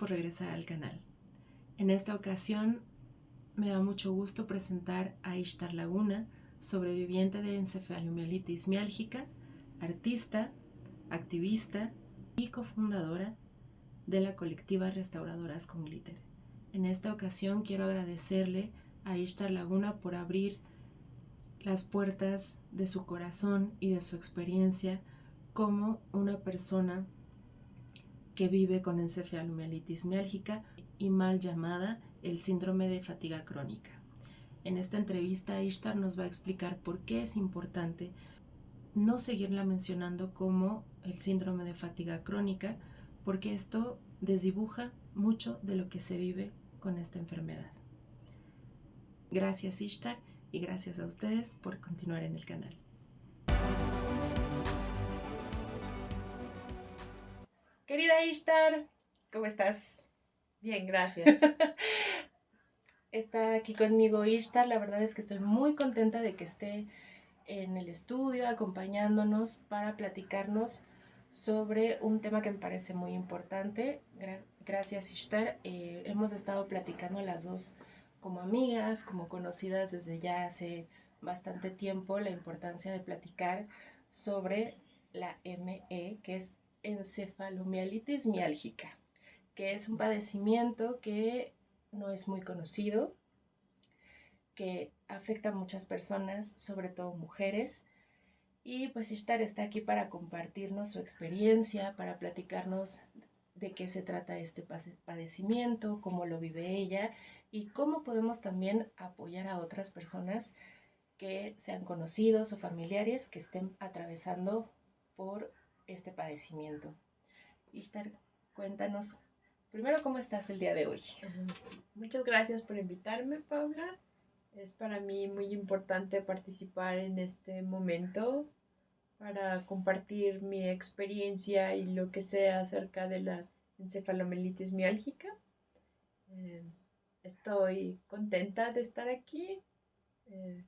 por regresar al canal. En esta ocasión me da mucho gusto presentar a Ishtar Laguna, sobreviviente de encefalomielitis miálgica, artista, activista y cofundadora de la colectiva Restauradoras con Glitter. En esta ocasión quiero agradecerle a Ishtar Laguna por abrir las puertas de su corazón y de su experiencia como una persona que vive con encefalomielitis miálgica y mal llamada el síndrome de fatiga crónica. En esta entrevista, Ishtar nos va a explicar por qué es importante no seguirla mencionando como el síndrome de fatiga crónica, porque esto desdibuja mucho de lo que se vive con esta enfermedad. Gracias, Ishtar, y gracias a ustedes por continuar en el canal. Querida Ishtar, ¿cómo estás? Bien, gracias. Está aquí conmigo Ishtar. La verdad es que estoy muy contenta de que esté en el estudio acompañándonos para platicarnos sobre un tema que me parece muy importante. Gracias, Ishtar. Hemos estado platicando las dos como amigas, como conocidas desde ya hace bastante tiempo, la importancia de platicar sobre la ME, que es encefalomielitis miálgica, que es un padecimiento que no es muy conocido, que afecta a muchas personas, sobre todo mujeres. Y pues Ishtar está aquí para compartirnos su experiencia, para platicarnos de qué se trata este padecimiento, cómo lo vive ella y cómo podemos también apoyar a otras personas que sean conocidos o familiares que estén atravesando por este padecimiento. Ishtar, cuéntanos primero cómo estás el día de hoy. Muchas gracias por invitarme, Paula. Es para mí muy importante participar en este momento para compartir mi experiencia y lo que sé acerca de la encefalomielitis miálgica. Estoy contenta de estar aquí.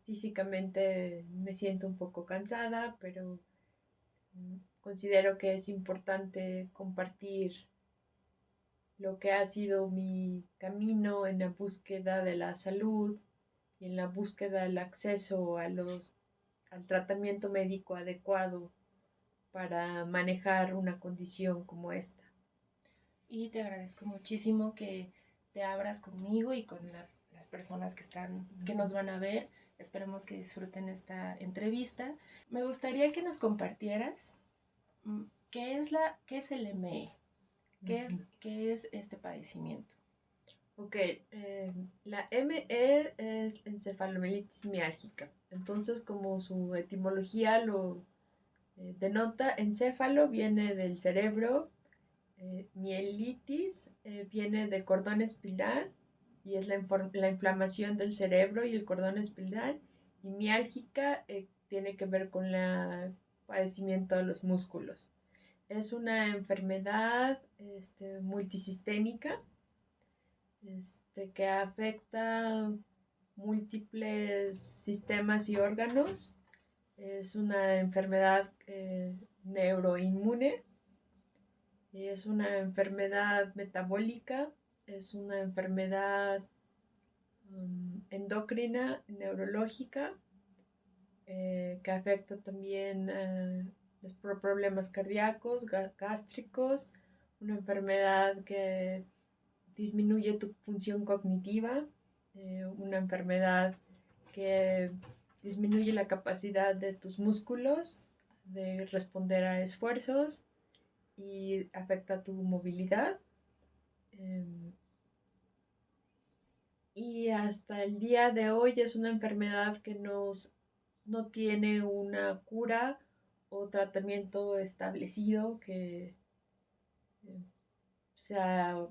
Físicamente me siento un poco cansada, pero considero que es importante compartir lo que ha sido mi camino en la búsqueda de la salud y en la búsqueda del acceso al tratamiento médico adecuado para manejar una condición como esta. Y te agradezco muchísimo que te abras conmigo y con las personas que nos van a ver. Esperemos que disfruten esta entrevista. Me gustaría que nos compartieras qué es el ME, qué es este padecimiento. Ok, la ME es encefalomielitis miálgica. Entonces, como su etimología lo denota, encéfalo viene del cerebro, mielitis viene de cordón espinal y es la inflamación del cerebro y el cordón espinal, y miálgica tiene que ver con el padecimiento de los músculos. Es una enfermedad multisistémica que afecta múltiples sistemas y órganos. Es una enfermedad neuroinmune, es una enfermedad metabólica, es una enfermedad endocrina, neurológica, que afecta también los problemas cardíacos, gástricos, una enfermedad que disminuye tu función cognitiva, una enfermedad que disminuye la capacidad de tus músculos de responder a esfuerzos y afecta tu movilidad. Y hasta el día de hoy es una enfermedad que no tiene una cura o tratamiento establecido que sea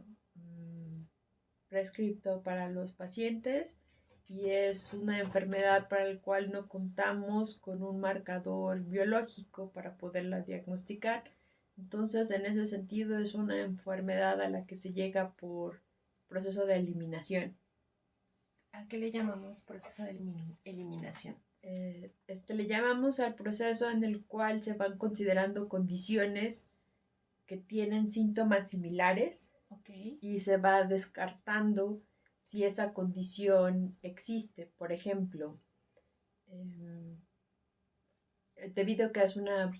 prescripto para los pacientes, y es una enfermedad para la cual no contamos con un marcador biológico para poderla diagnosticar. Entonces, en ese sentido, es una enfermedad a la que se llega por proceso de eliminación. ¿A qué le llamamos proceso de eliminación? Le llamamos al proceso en el cual se van considerando condiciones que tienen síntomas similares Ok. y se va descartando si esa condición existe. Por ejemplo, em, debido a que es una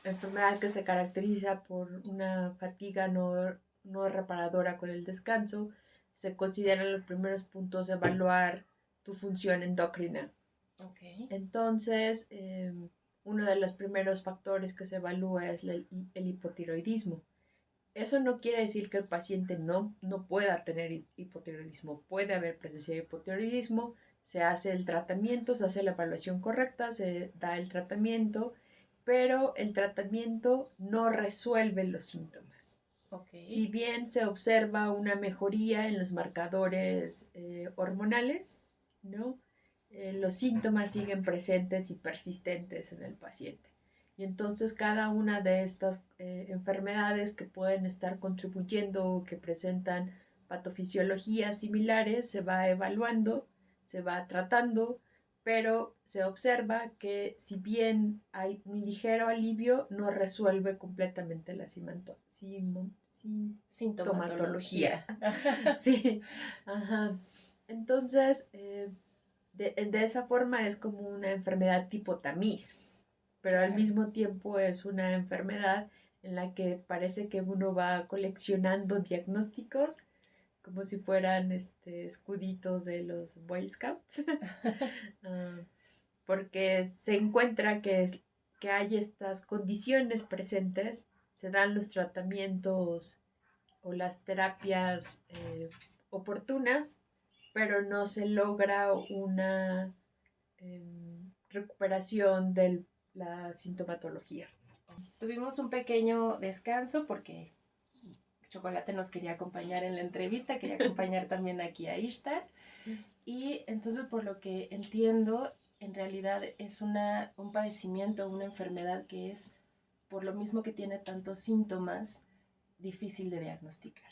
enfermedad que se caracteriza por una fatiga no reparadora con el descanso, se consideran los primeros puntos de evaluar tu función endocrina. Ok. Entonces, uno de los primeros factores que se evalúa es el hipotiroidismo. Eso no quiere decir que el paciente no pueda tener hipotiroidismo. Puede haber presencia de hipotiroidismo, se hace el tratamiento, se hace la evaluación correcta, se da el tratamiento, pero el tratamiento no resuelve los síntomas. Ok. Si bien se observa una mejoría en los marcadores hormonales, ¿no? Los síntomas siguen presentes y persistentes en el paciente. Y entonces cada una de estas enfermedades que pueden estar contribuyendo o que presentan patofisiologías similares se va evaluando, se va tratando, pero se observa que si bien hay un ligero alivio, no resuelve completamente la sintomatología. Sintomatología. Sí, ajá. Entonces, de esa forma es como una enfermedad tipo tamiz, pero al Claro. mismo tiempo es una enfermedad en la que parece que uno va coleccionando diagnósticos como si fueran escuditos de los Boy Scouts. Ah, porque se encuentra que hay estas condiciones presentes, se dan los tratamientos o las terapias oportunas, pero no se logra una recuperación de la sintomatología. Tuvimos un pequeño descanso porque Chocolate nos quería acompañar en la entrevista, quería acompañar también aquí a Ishtar. Y entonces, por lo que entiendo, en realidad es un padecimiento, una enfermedad que es, por lo mismo que tiene tantos síntomas, difícil de diagnosticar.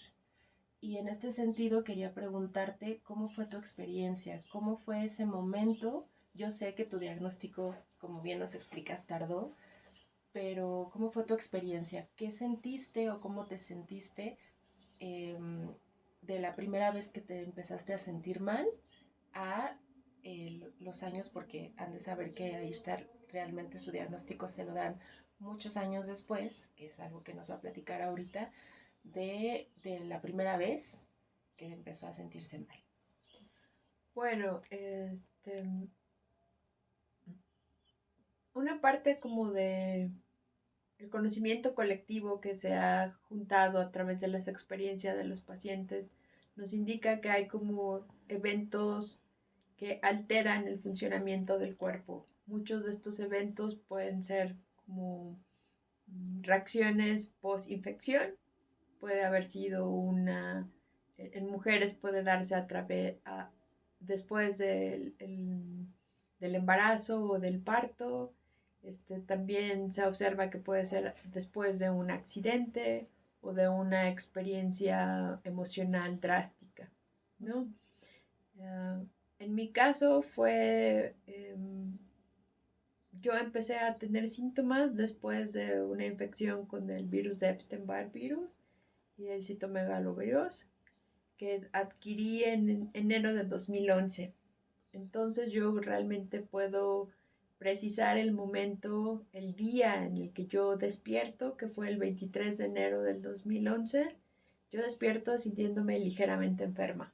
Y en este sentido quería preguntarte cómo fue tu experiencia, cómo fue ese momento. Yo sé que tu diagnóstico, como bien nos explicas, tardó, pero ¿cómo fue tu experiencia? ¿Qué sentiste o cómo te sentiste eh, de la primera vez que te empezaste a sentir mal a los años? Porque han de saber que ahí está realmente su diagnóstico se lo dan muchos años después, que es algo que nos va a platicar ahorita, de la primera vez que empezó a sentirse mal. Bueno, una parte como de el conocimiento colectivo que se ha juntado a través de las experiencias de los pacientes nos indica que hay como eventos que alteran el funcionamiento del cuerpo. Muchos de estos eventos pueden ser como reacciones post-infección, puede haber sido en mujeres puede darse después del embarazo o del parto. También se observa que puede ser después de un accidente o de una experiencia emocional drástica, ¿no? En mi caso yo empecé a tener síntomas después de una infección con el virus de Epstein-Barr virus y el citomegalovirus que adquirí en enero de 2011. Entonces yo realmente puedo precisar el momento, el día en el que yo despierto, que fue el 23 de enero del 2011. Yo despierto sintiéndome ligeramente enferma.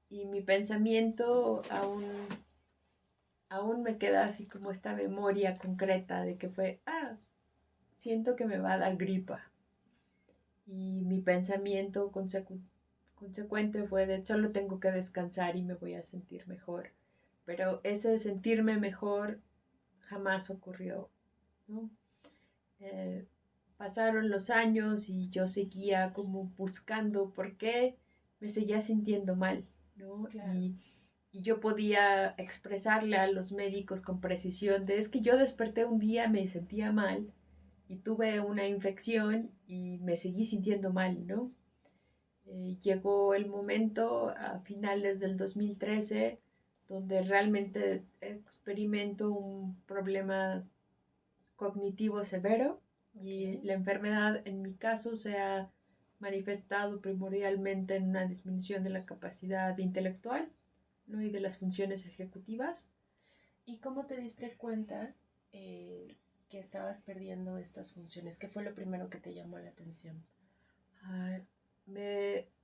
Y mi pensamiento aún me queda así como esta memoria concreta de que fue, siento que me va a dar gripa. Y mi pensamiento consecuente fue de solo tengo que descansar y me voy a sentir mejor. Pero ese sentirme mejor jamás ocurrió, ¿no? Pasaron los años y yo seguía como buscando por qué me seguía sintiendo mal, ¿no? Claro. Y yo podía expresarle a los médicos con precisión de es que yo desperté un día, me sentía mal y tuve una infección y me seguí sintiendo mal, ¿no? Llegó el momento a finales del 2013 donde realmente experimento un problema cognitivo severo y Okay. la enfermedad en mi caso se ha manifestado primordialmente en una disminución de la capacidad intelectual, ¿no? Y de las funciones ejecutivas. ¿Y cómo te diste cuenta que estabas perdiendo estas funciones? ¿Qué fue lo primero que te llamó la atención?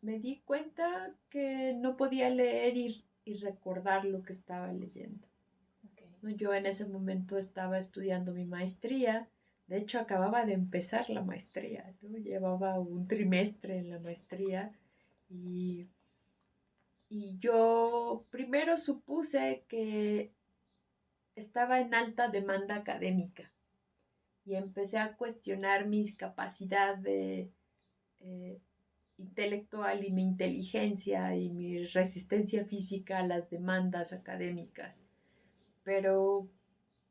Me di cuenta que no podía leer y recordar lo que estaba leyendo. Okay. ¿No? Yo en ese momento estaba estudiando mi maestría. De hecho, acababa de empezar la maestría, ¿no? Llevaba un trimestre en la maestría y, y yo primero supuse que estaba en alta demanda académica y empecé a cuestionar mi capacidad de, eh, intelectual y mi inteligencia y mi resistencia física a las demandas académicas. Pero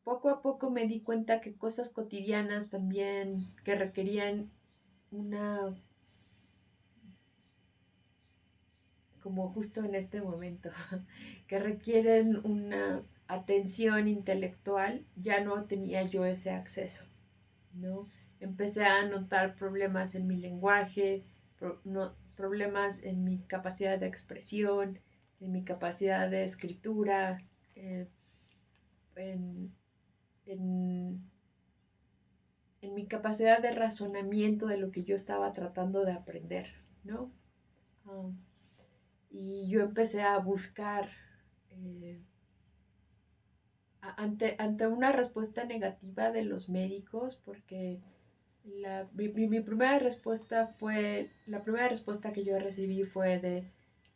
poco a poco me di cuenta que cosas cotidianas también que requerían una, como justo en este momento, que requieren una atención intelectual, ya no tenía yo ese acceso, ¿no? Empecé a notar problemas en mi lenguaje, problemas en mi capacidad de expresión, en mi capacidad de escritura, eh, en, en, en mi capacidad de razonamiento de lo que yo estaba tratando de aprender, ¿no? Um, y yo empecé a buscar ante una respuesta negativa de los médicos, porque mi primera respuesta fue, la primera respuesta que yo recibí fue de,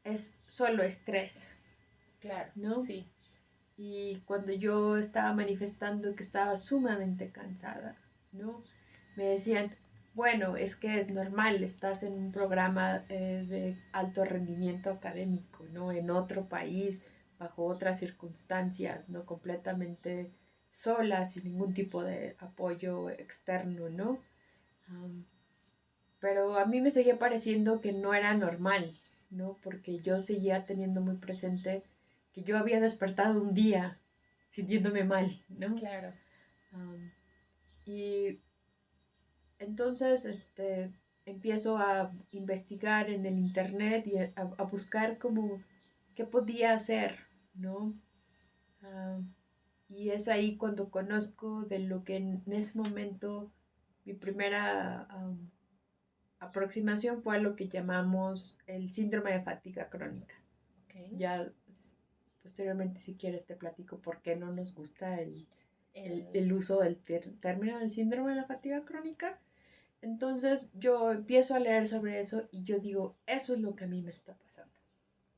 es solo estrés. Claro, ¿No? sí. Y cuando yo estaba manifestando que estaba sumamente cansada, ¿no? Me decían, bueno, es que es normal, estás en un programa de alto rendimiento académico, ¿no? En otro país, bajo otras circunstancias, ¿no? Completamente sola, sin ningún tipo de apoyo externo, ¿no? Um, pero a mí me seguía pareciendo que no era normal, ¿no? Porque yo seguía teniendo muy presente que yo había despertado un día sintiéndome mal, ¿no? Claro. Y entonces, empiezo a investigar en el internet y a buscar como qué podía hacer, ¿no? Y es ahí cuando conozco de lo que en ese momento mi primera aproximación fue a lo que llamamos el síndrome de fatiga crónica. Okay. Ya posteriormente, si quieres, te platico por qué no nos gusta el uso del término del síndrome de la fatiga crónica. Entonces yo empiezo a leer sobre eso y yo digo, eso es lo que a mí me está pasando.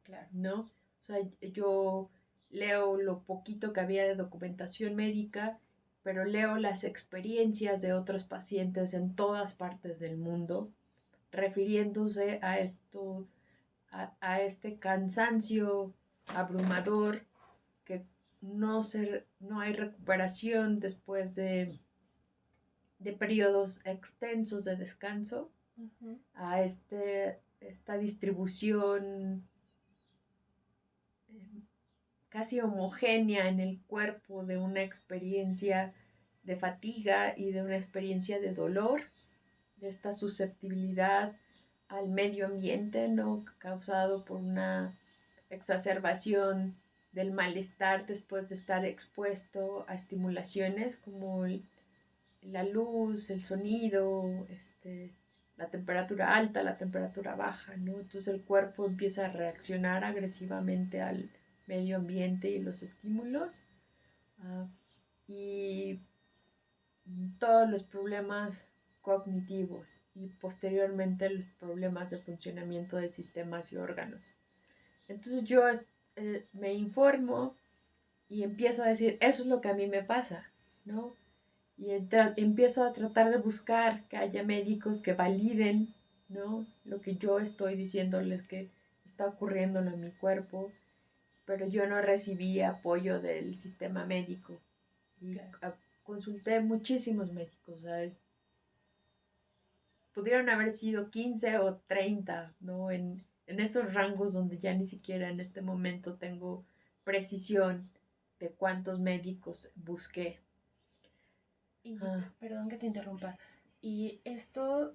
Claro. ¿No? O sea, yo leo lo poquito que había de documentación médica, pero leo las experiencias de otros pacientes en todas partes del mundo refiriéndose a esto, este cansancio abrumador, que no hay recuperación después de periodos extensos de descanso, a esta distribución casi homogénea en el cuerpo de una experiencia de fatiga y de una experiencia de dolor, de esta susceptibilidad al medio ambiente, ¿no? Causado por una exacerbación del malestar después de estar expuesto a estimulaciones como la luz, el sonido, la temperatura alta, la temperatura baja, ¿no? Entonces el cuerpo empieza a reaccionar agresivamente al medio ambiente y los estímulos. Y todos los problemas cognitivos y posteriormente los problemas de funcionamiento de sistemas y órganos. Entonces yo me informo y empiezo a decir, eso es lo que a mí me pasa, ¿no? Y empiezo a tratar de buscar que haya médicos que validen, ¿no? Lo que yo estoy diciéndoles que está ocurriendo en mi cuerpo, pero yo no recibí apoyo del sistema médico. Y claro. consulté muchísimos médicos, o sea, pudieron haber sido 15 o 30, ¿no? En esos rangos donde ya ni siquiera en este momento tengo precisión de cuántos médicos busqué. Y perdón que te interrumpa. Y esto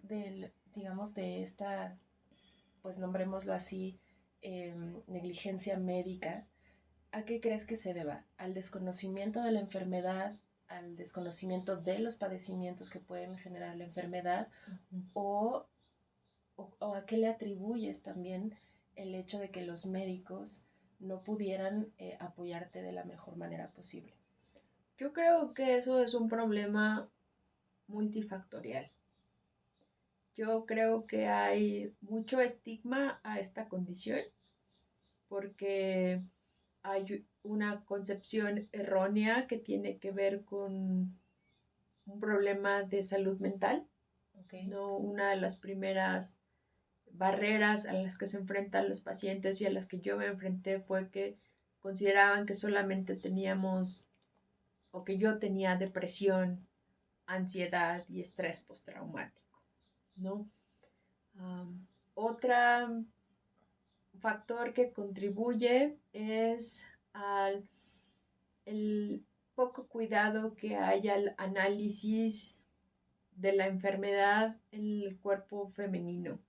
digamos, de esta, pues nombrémoslo así, negligencia médica, ¿a qué crees que se deba? ¿Al desconocimiento de la enfermedad, al desconocimiento de los padecimientos que pueden generar la enfermedad, o, o a qué le atribuyes también el hecho de que los médicos no pudieran apoyarte de la mejor manera posible? Yo creo que eso es un problema multifactorial. Yo creo que hay mucho estigma a esta condición porque hay una concepción errónea que tiene que ver con un problema de salud mental. Okay. No, una de las primeras barreras a las que se enfrentan los pacientes y a las que yo me enfrenté fue que consideraban que solamente teníamos o que yo tenía depresión, ansiedad y estrés postraumático, ¿no? Otro factor que contribuye es el poco cuidado que hay al análisis de la enfermedad en el cuerpo femenino,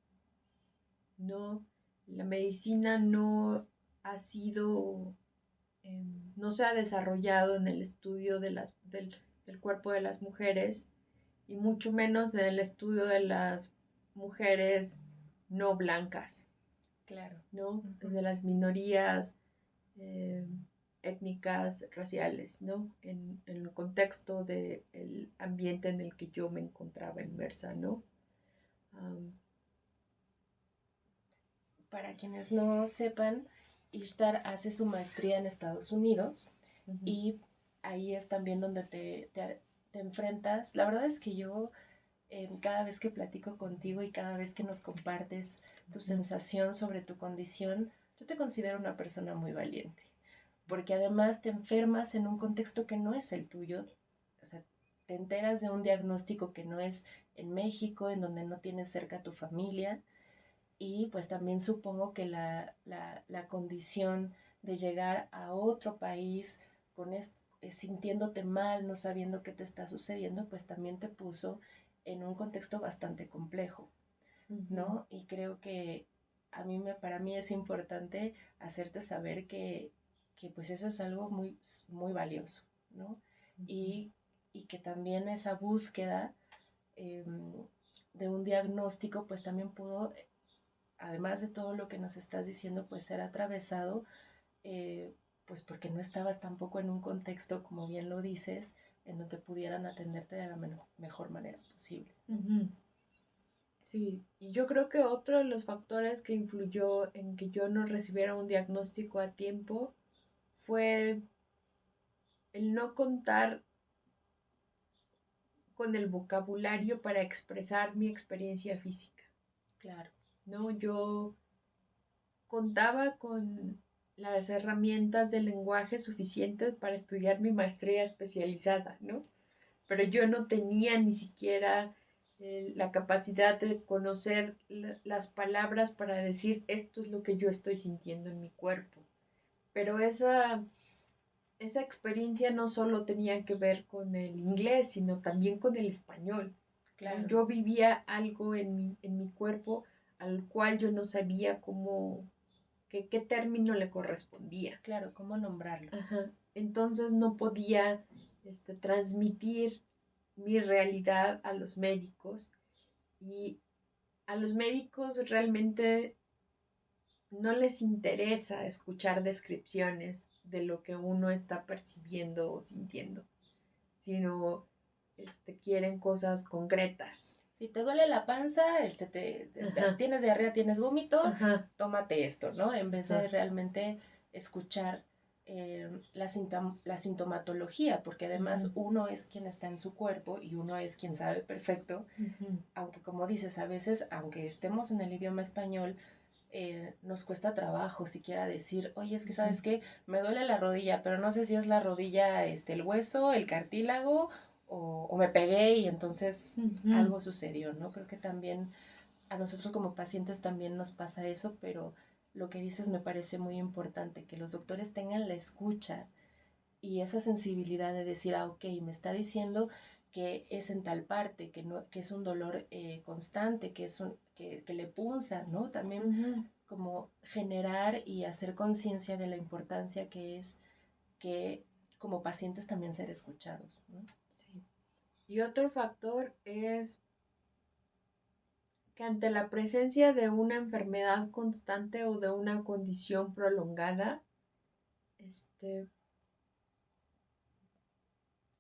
¿no? La medicina no ha sido, no se ha desarrollado en el estudio del cuerpo de las mujeres y mucho menos en el estudio de las mujeres no blancas. Claro. ¿No? De las minorías étnicas, raciales, ¿no? En el contexto del ambiente en el que yo me encontraba inmersa, ¿no? Para quienes no sepan, Ishtar hace su maestría en Estados Unidos y ahí es también donde te enfrentas. La verdad es que yo cada vez que platico contigo y cada vez que nos compartes tu sensación sobre tu condición, yo te considero una persona muy valiente, porque además te enfermas en un contexto que no es el tuyo, o sea, te enteras de un diagnóstico que no es en México, en donde no tienes cerca a tu familia, y pues también supongo que la condición de llegar a otro país con sintiéndote mal, no sabiendo qué te está sucediendo, pues también te puso en un contexto bastante complejo, ¿no? Y creo que para mí es importante hacerte saber que pues eso es algo muy, muy valioso, ¿no? Y que también esa búsqueda de un diagnóstico pues también pudo, además de todo lo que nos estás diciendo, pues ser atravesado, pues porque no estabas tampoco en un contexto, como bien lo dices, en donde pudieran atenderte de la mejor manera posible. Sí, y yo creo que otro de los factores que influyó en que yo no recibiera un diagnóstico a tiempo fue el no contar con el vocabulario para expresar mi experiencia física. Claro. ¿No? Yo contaba con las herramientas de lenguaje suficientes para estudiar mi maestría especializada, ¿no? Pero yo no tenía ni siquiera la capacidad de conocer las palabras para decir esto es lo que yo estoy sintiendo en mi cuerpo. Pero esa experiencia no solo tenía que ver con el inglés, sino también con el español. Claro. Yo vivía algo en mi cuerpo al cual yo no sabía qué término le correspondía. Claro, cómo nombrarlo. Ajá. Entonces no podía transmitir mi realidad a los médicos y a los médicos realmente no les interesa escuchar descripciones de lo que uno está percibiendo o sintiendo, sino quieren cosas concretas. Si te duele la panza, tienes diarrea, tienes vómito, tómate esto, ¿no? En vez de realmente escuchar la sintomatología, porque además uno es quien está en su cuerpo y uno es quien sabe perfecto, aunque como dices, a veces, aunque estemos en el idioma español, nos cuesta trabajo siquiera decir, oye, es que sabes qué, me duele la rodilla, pero no sé si es la rodilla, el hueso, el cartílago, o me pegué y entonces algo sucedió, ¿no? Creo que también a nosotros como pacientes también nos pasa eso, pero lo que dices me parece muy importante, que los doctores tengan la escucha y esa sensibilidad de decir, ok, me está diciendo que es en tal parte, que, no, que es un dolor constante, que le punza, ¿no? También Ujú. como generar y hacer conciencia de la importancia que es que como pacientes también ser escuchados, ¿no? Sí. Y otro factor es que ante la presencia de una enfermedad constante o de una condición prolongada, este,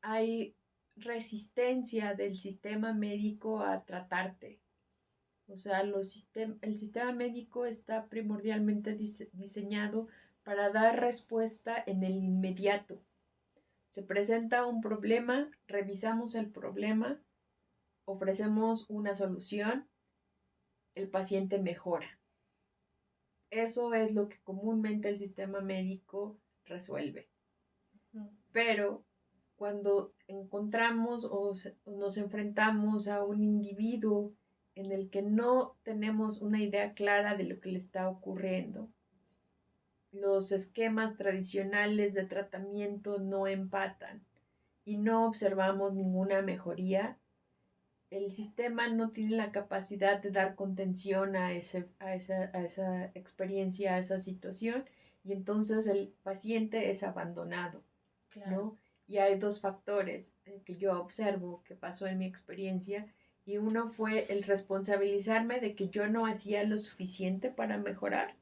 hay resistencia del sistema médico a tratarte. O sea, el sistema médico está primordialmente diseñado para dar respuesta en el inmediato. Se presenta un problema, revisamos el problema, ofrecemos una solución, el paciente mejora. Eso es lo que comúnmente el sistema médico resuelve. Pero cuando encontramos o nos enfrentamos a un individuo en el que no tenemos una idea clara de lo que le está ocurriendo, los esquemas tradicionales de tratamiento no empatan y no observamos ninguna mejoría, el sistema no tiene la capacidad de dar contención a esa experiencia, a esa situación, y entonces el paciente es abandonado, Claro. ¿no? Y hay dos factores que yo observo que pasó en mi experiencia, y uno fue el responsabilizarme de que yo no hacía lo suficiente para mejorar,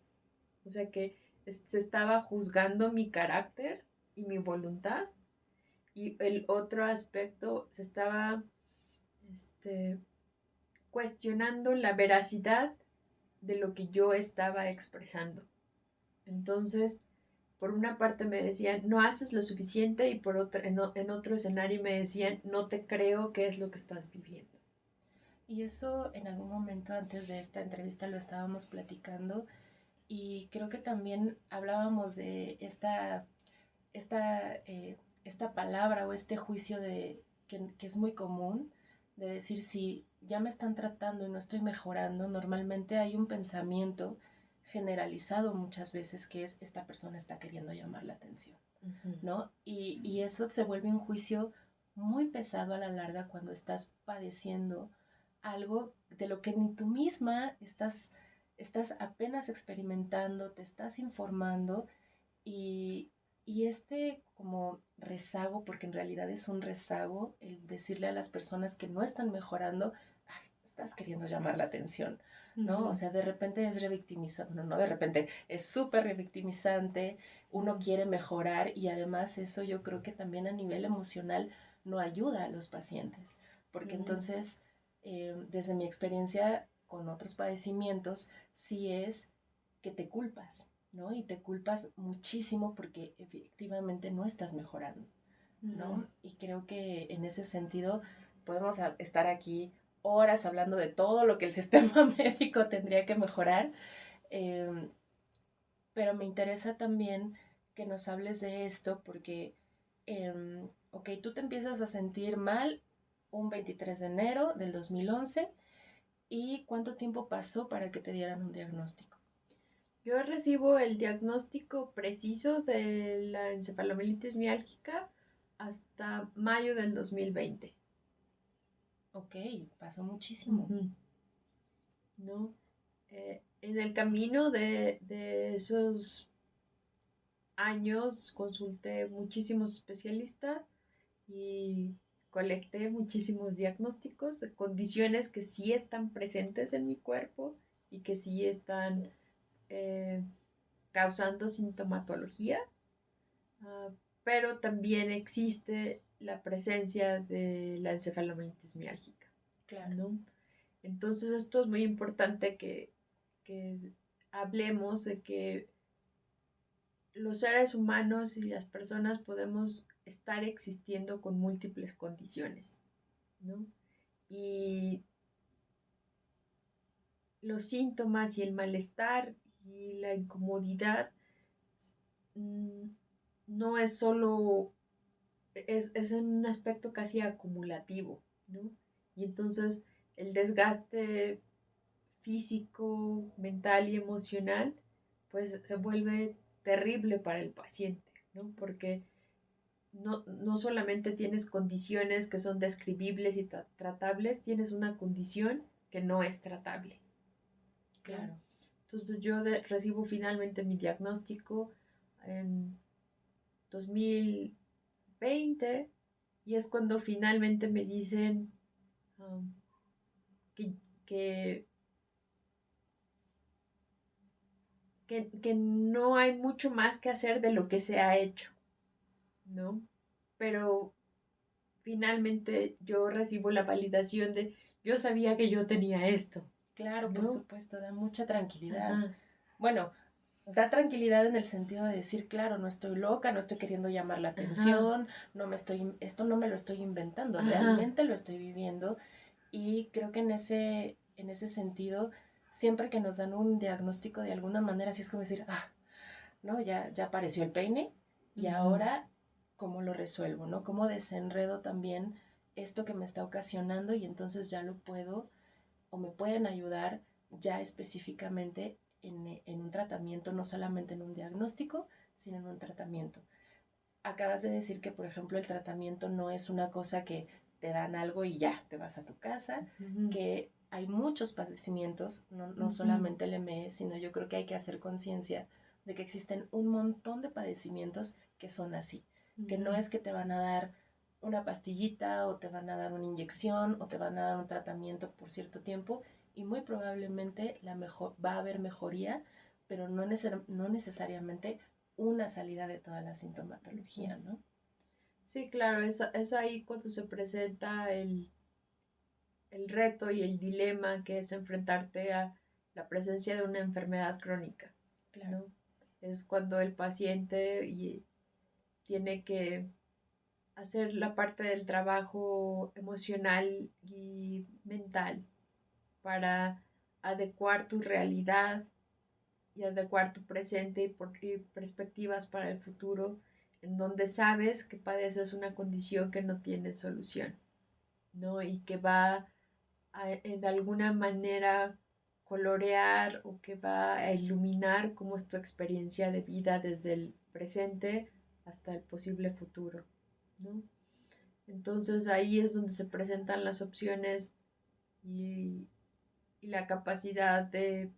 o sea que se estaba juzgando mi carácter y mi voluntad, y el otro aspecto se estaba este, cuestionando la veracidad de lo que yo estaba expresando. Entonces, por una parte me decían, no haces lo suficiente, y por otra, en otro escenario me decían, no te creo que es lo que estás viviendo. Y eso en algún momento antes de esta entrevista lo estábamos platicando y creo que también hablábamos de esta palabra o este juicio que es muy común de decir si ya me están tratando y no estoy mejorando, normalmente hay un pensamiento generalizado muchas veces que es esta persona está queriendo llamar la atención, Uh-huh. ¿no? Y eso se vuelve un juicio muy pesado a la larga cuando estás padeciendo algo de lo que ni tú misma estás apenas experimentando, te estás informando y, y este como rezago, porque en realidad es un rezago, el decirle a las personas que no están mejorando, ay, estás queriendo llamar la atención, ¿no? Uh-huh. O sea, de repente es revictimizante, bueno, no de repente, es súper revictimizante, uno quiere mejorar y además eso yo creo que también a nivel emocional no ayuda a los pacientes, porque entonces, desde mi experiencia con otros padecimientos, sí es que te culpas, ¿no? Y te culpas muchísimo porque efectivamente no estás mejorando, ¿no? Y creo que en ese sentido podemos estar aquí horas hablando de todo lo que el sistema médico tendría que mejorar, eh, pero me interesa también que nos hables de esto porque, ok, tú te empiezas a sentir mal un 23 de enero del 2011 y ¿cuánto tiempo pasó para que te dieran un diagnóstico? Yo recibo el diagnóstico preciso de la encefalomielitis miálgica hasta mayo del 2020. Ok, pasó muchísimo. Uh-huh. ¿No? En el camino de esos años consulté muchísimos especialistas y colecté muchísimos diagnósticos de condiciones que sí están presentes en mi cuerpo y que sí están eh, causando sintomatología, uh, pero también existe la presencia de la encefalomielitis miálgica. Claro. ¿No? Entonces esto es muy importante que hablemos de que los seres humanos y las personas podemos estar existiendo con múltiples condiciones, ¿no? Y los síntomas y el malestar y la incomodidad no es solo, es en un aspecto casi acumulativo, ¿no? Y entonces el desgaste físico, mental y emocional, pues se vuelve terrible para el paciente, ¿no? Porque no solamente tienes condiciones que son describibles y tratables, tienes una condición que no es tratable. Claro. ¿No? Entonces yo recibo finalmente mi diagnóstico en 2020 y es cuando finalmente me dicen um, que, que, que no hay mucho más que hacer de lo que se ha hecho, ¿no? Pero finalmente yo recibo la validación de yo sabía que yo tenía esto. Claro, por ¿No? supuesto, da mucha tranquilidad. Ajá. Bueno, da tranquilidad en el sentido de decir, claro, no estoy loca, no estoy queriendo llamar la atención, esto no me lo estoy inventando, Ajá. realmente lo estoy viviendo. Y creo que en ese sentido, siempre que nos dan un diagnóstico de alguna manera, así es como decir, no, ya apareció el peine y ahora, ¿cómo lo resuelvo? ¿No? ¿Cómo desenredo también esto que me está ocasionando y entonces ya lo puedo o me pueden ayudar ya específicamente en un tratamiento, no solamente en un diagnóstico, sino en un tratamiento? Acabas de decir que, por ejemplo, el tratamiento no es una cosa que te dan algo y ya, te vas a tu casa, que hay muchos padecimientos, no solamente el ME, sino yo creo que hay que hacer conciencia de que existen un montón de padecimientos que son así, que no es que te van a dar una pastillita o te van a dar una inyección o te van a dar un tratamiento por cierto tiempo y muy probablemente va a haber mejoría, pero no necesariamente una salida de toda la sintomatología, ¿no? Sí, claro, es ahí cuando se presenta el reto y el dilema que es enfrentarte a la presencia de una enfermedad crónica. Claro. ¿No? Es cuando el paciente tiene que hacer la parte del trabajo emocional y mental para adecuar tu realidad y adecuar tu presente y perspectivas para el futuro, en donde sabes que padeces una condición que no tiene solución, ¿no? Y que va de alguna manera colorear o que va a iluminar cómo es tu experiencia de vida desde el presente hasta el posible futuro, ¿no? Entonces ahí es donde se presentan las opciones y la capacidad de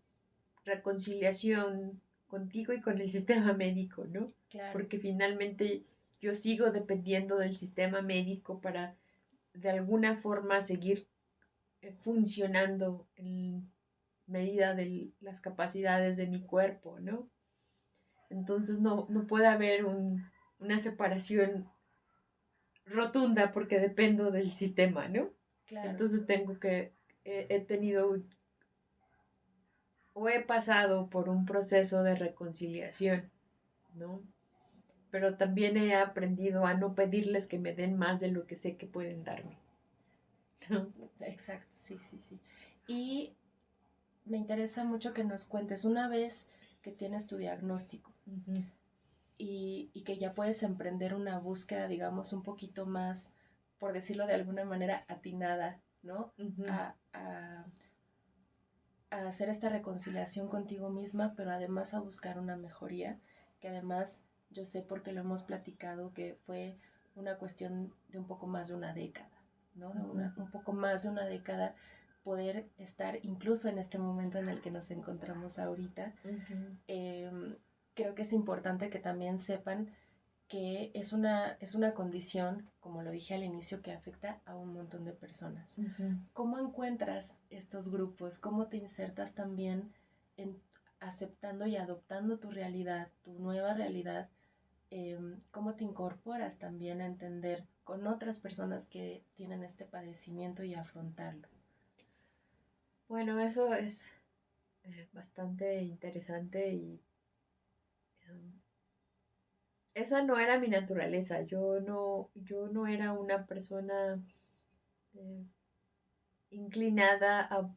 reconciliación contigo y con el sistema médico, ¿no? Claro. Porque finalmente yo sigo dependiendo del sistema médico para de alguna forma seguir funcionando en medida de las capacidades de mi cuerpo, ¿no? Entonces no puede haber una separación rotunda porque dependo del sistema, ¿no? Claro. Entonces he tenido o he pasado por un proceso de reconciliación, ¿no? Pero también he aprendido a no pedirles que me den más de lo que sé que pueden darme, ¿no? Exacto, sí. Y me interesa mucho que nos cuentes una vez que tienes tu diagnóstico y que ya puedes emprender una búsqueda, digamos, un poquito más, por decirlo de alguna manera, atinada, ¿no? A hacer esta reconciliación contigo misma, pero además a buscar una mejoría, que además yo sé porque lo hemos platicado que fue una cuestión de un poco más de una década, ¿no? Un poco más de una década poder estar incluso en este momento en el que nos encontramos ahorita. Creo que es importante que también sepan que es una condición, como lo dije al inicio, que afecta a un montón de personas. ¿Cómo encuentras estos grupos? ¿Cómo te insertas también en aceptando y adoptando tu realidad, tu nueva realidad? ¿Cómo te incorporas también a entender con otras personas que tienen este padecimiento y afrontarlo? Bueno, eso es bastante interesante y esa no era mi naturaleza. Yo no era una persona eh, inclinada a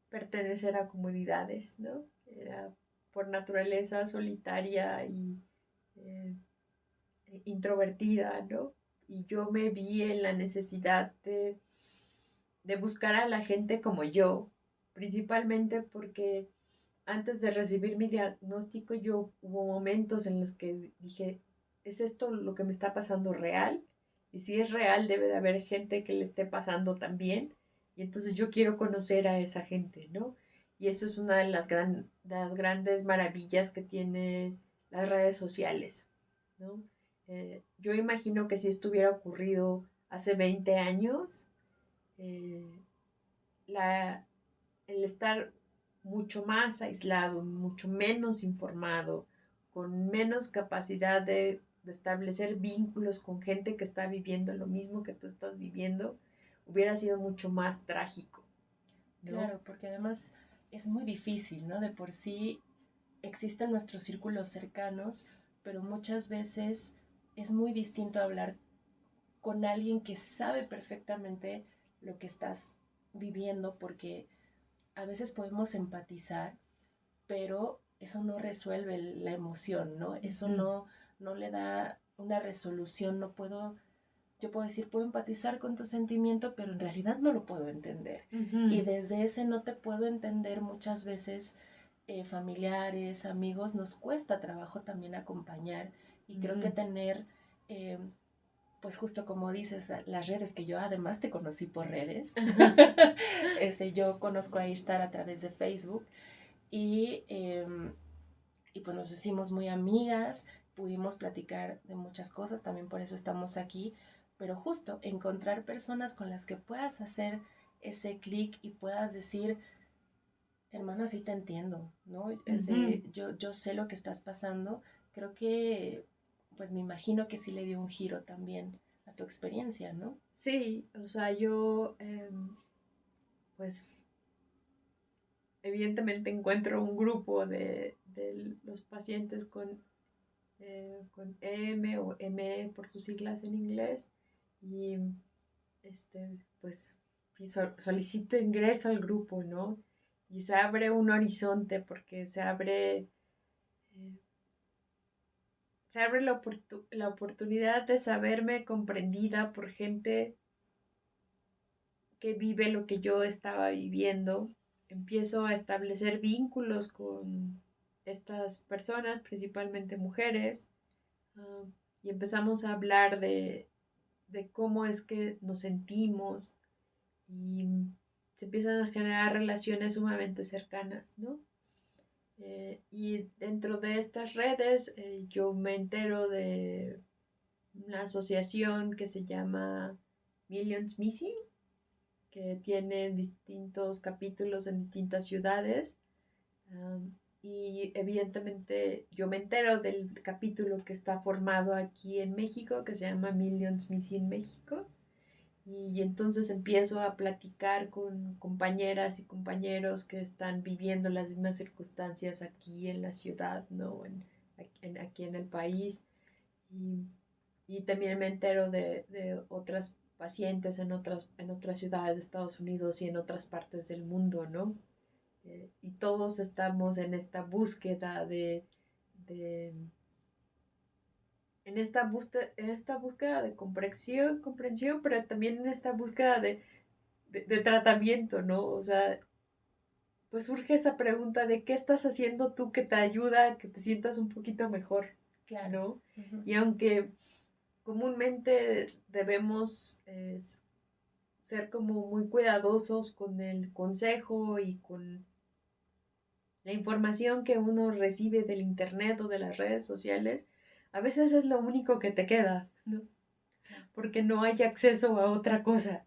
pertenecer a comunidades, ¿no? Era por naturaleza solitaria y eh, introvertida, ¿no? Y yo me vi en la necesidad de buscar a la gente como yo, principalmente porque antes de recibir mi diagnóstico yo hubo momentos en los que dije, ¿es esto lo que me está pasando real? Y si es real, debe de haber gente que le esté pasando también. Y entonces yo quiero conocer a esa gente, ¿no? Y eso es una de las grandes maravillas que tienen las redes sociales, ¿no? Yo imagino que si esto hubiera ocurrido hace 20 años, eh, la, el estar mucho más aislado, mucho menos informado, con menos capacidad de establecer vínculos con gente que está viviendo lo mismo que tú estás viviendo, hubiera sido mucho más trágico, ¿no? Claro, porque además es muy difícil, ¿no? De por sí existen nuestros círculos cercanos, pero muchas veces es muy distinto hablar con alguien que sabe perfectamente lo que estás viviendo, porque a veces podemos empatizar, pero eso no resuelve la emoción, ¿no? Eso Ujú, no le da una resolución, no puedo, yo puedo decir, puedo empatizar con tu sentimiento, pero en realidad no lo puedo entender. Y ujú, desde ese no te puedo entender muchas veces, familiares, amigos, nos cuesta trabajo también acompañar y creo que ujú. tener, eh, pues justo como dices, las redes, que yo además te conocí por redes, yo conozco a Ishtar a través de Facebook y, y pues nos hicimos muy amigas, pudimos platicar de muchas cosas, también por eso estamos aquí, pero justo encontrar personas con las que puedas hacer ese clic y puedas decir, hermana, sí te entiendo, ¿no? Ujú. Yo sé lo que estás pasando, creo que, pues me imagino que sí le dio un giro también a tu experiencia, ¿no? Sí, o sea, yo, pues, evidentemente encuentro un grupo de los pacientes con EM o ME por sus siglas en inglés y pues solicito ingreso al grupo, ¿no? Y se abre un horizonte porque eh, se abre la oportunidad de saberme comprendida por gente que vive lo que yo estaba viviendo. Empiezo a establecer vínculos con estas personas, principalmente mujeres, uh, y empezamos a hablar de cómo es que nos sentimos y se empiezan a generar relaciones sumamente cercanas, ¿no? Y dentro de estas redes yo me entero de una asociación que se llama Millions Missing, que tiene distintos capítulos en distintas ciudades. Y evidentemente yo me entero del capítulo que está formado aquí en México, que se llama Millions Missing México. Y entonces empiezo a platicar con compañeras y compañeros que están viviendo las mismas circunstancias aquí en la ciudad, ¿no? Aquí en el país. Y, y también me entero de otras pacientes en otras ciudades de Estados Unidos y en otras partes del mundo, ¿no? Y todos estamos en esta búsqueda de en esta búsqueda de comprensión, pero también en esta búsqueda de tratamiento, ¿no? O sea, pues surge esa pregunta de qué estás haciendo tú que te ayuda a que te sientas un poquito mejor, Claro. ¿no? Ujú. Y aunque comúnmente debemos ser como muy cuidadosos con el consejo y con la información que uno recibe del internet o de las redes sociales, a veces es lo único que te queda, ¿no? Porque no hay acceso a otra cosa.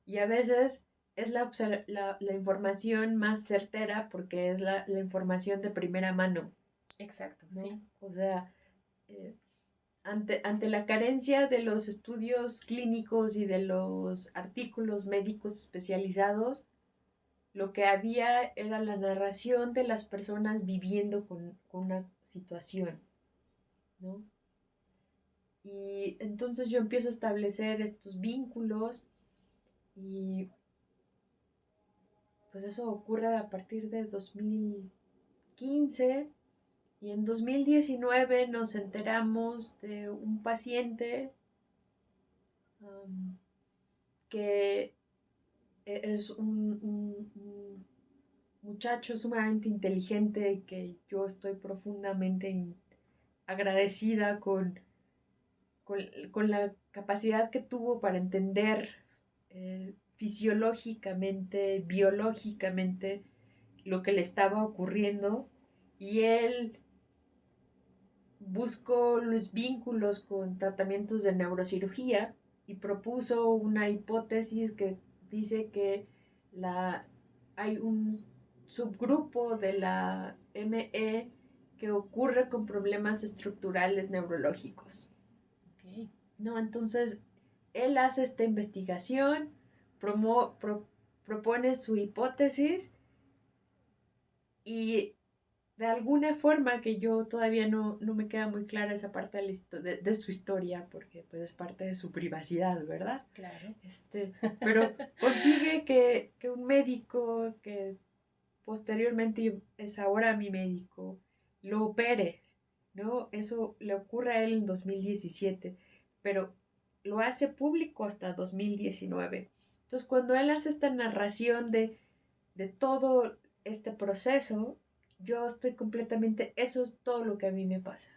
Y a veces es la información más certera porque es la información de primera mano, Exacto, ¿no? sí. O sea, eh, ante la carencia de los estudios clínicos y de los artículos médicos especializados, lo que había era la narración de las personas viviendo con una situación, ¿no? Y entonces yo empiezo a establecer estos vínculos y pues eso ocurre a partir de 2015 y en 2019 nos enteramos de un paciente um, que es un muchacho sumamente inteligente que yo estoy profundamente agradecida con la capacidad que tuvo para entender fisiológicamente, biológicamente, lo que le estaba ocurriendo, y él buscó los vínculos con tratamientos de neurocirugía y propuso una hipótesis que dice que hay un subgrupo de la ME que ocurre con problemas estructurales neurológicos. Ok. ¿No? Entonces, él hace esta investigación, propone su hipótesis, y de alguna forma, que yo todavía no me queda muy clara esa parte de su historia, porque pues es parte de su privacidad, ¿verdad? Claro. Pero consigue que un médico que posteriormente es ahora mi médico lo opere, ¿no? Eso le ocurre a él en 2017, pero lo hace público hasta 2019. Entonces, cuando él hace esta narración de todo este proceso, yo estoy completamente, eso es todo lo que a mí me pasa,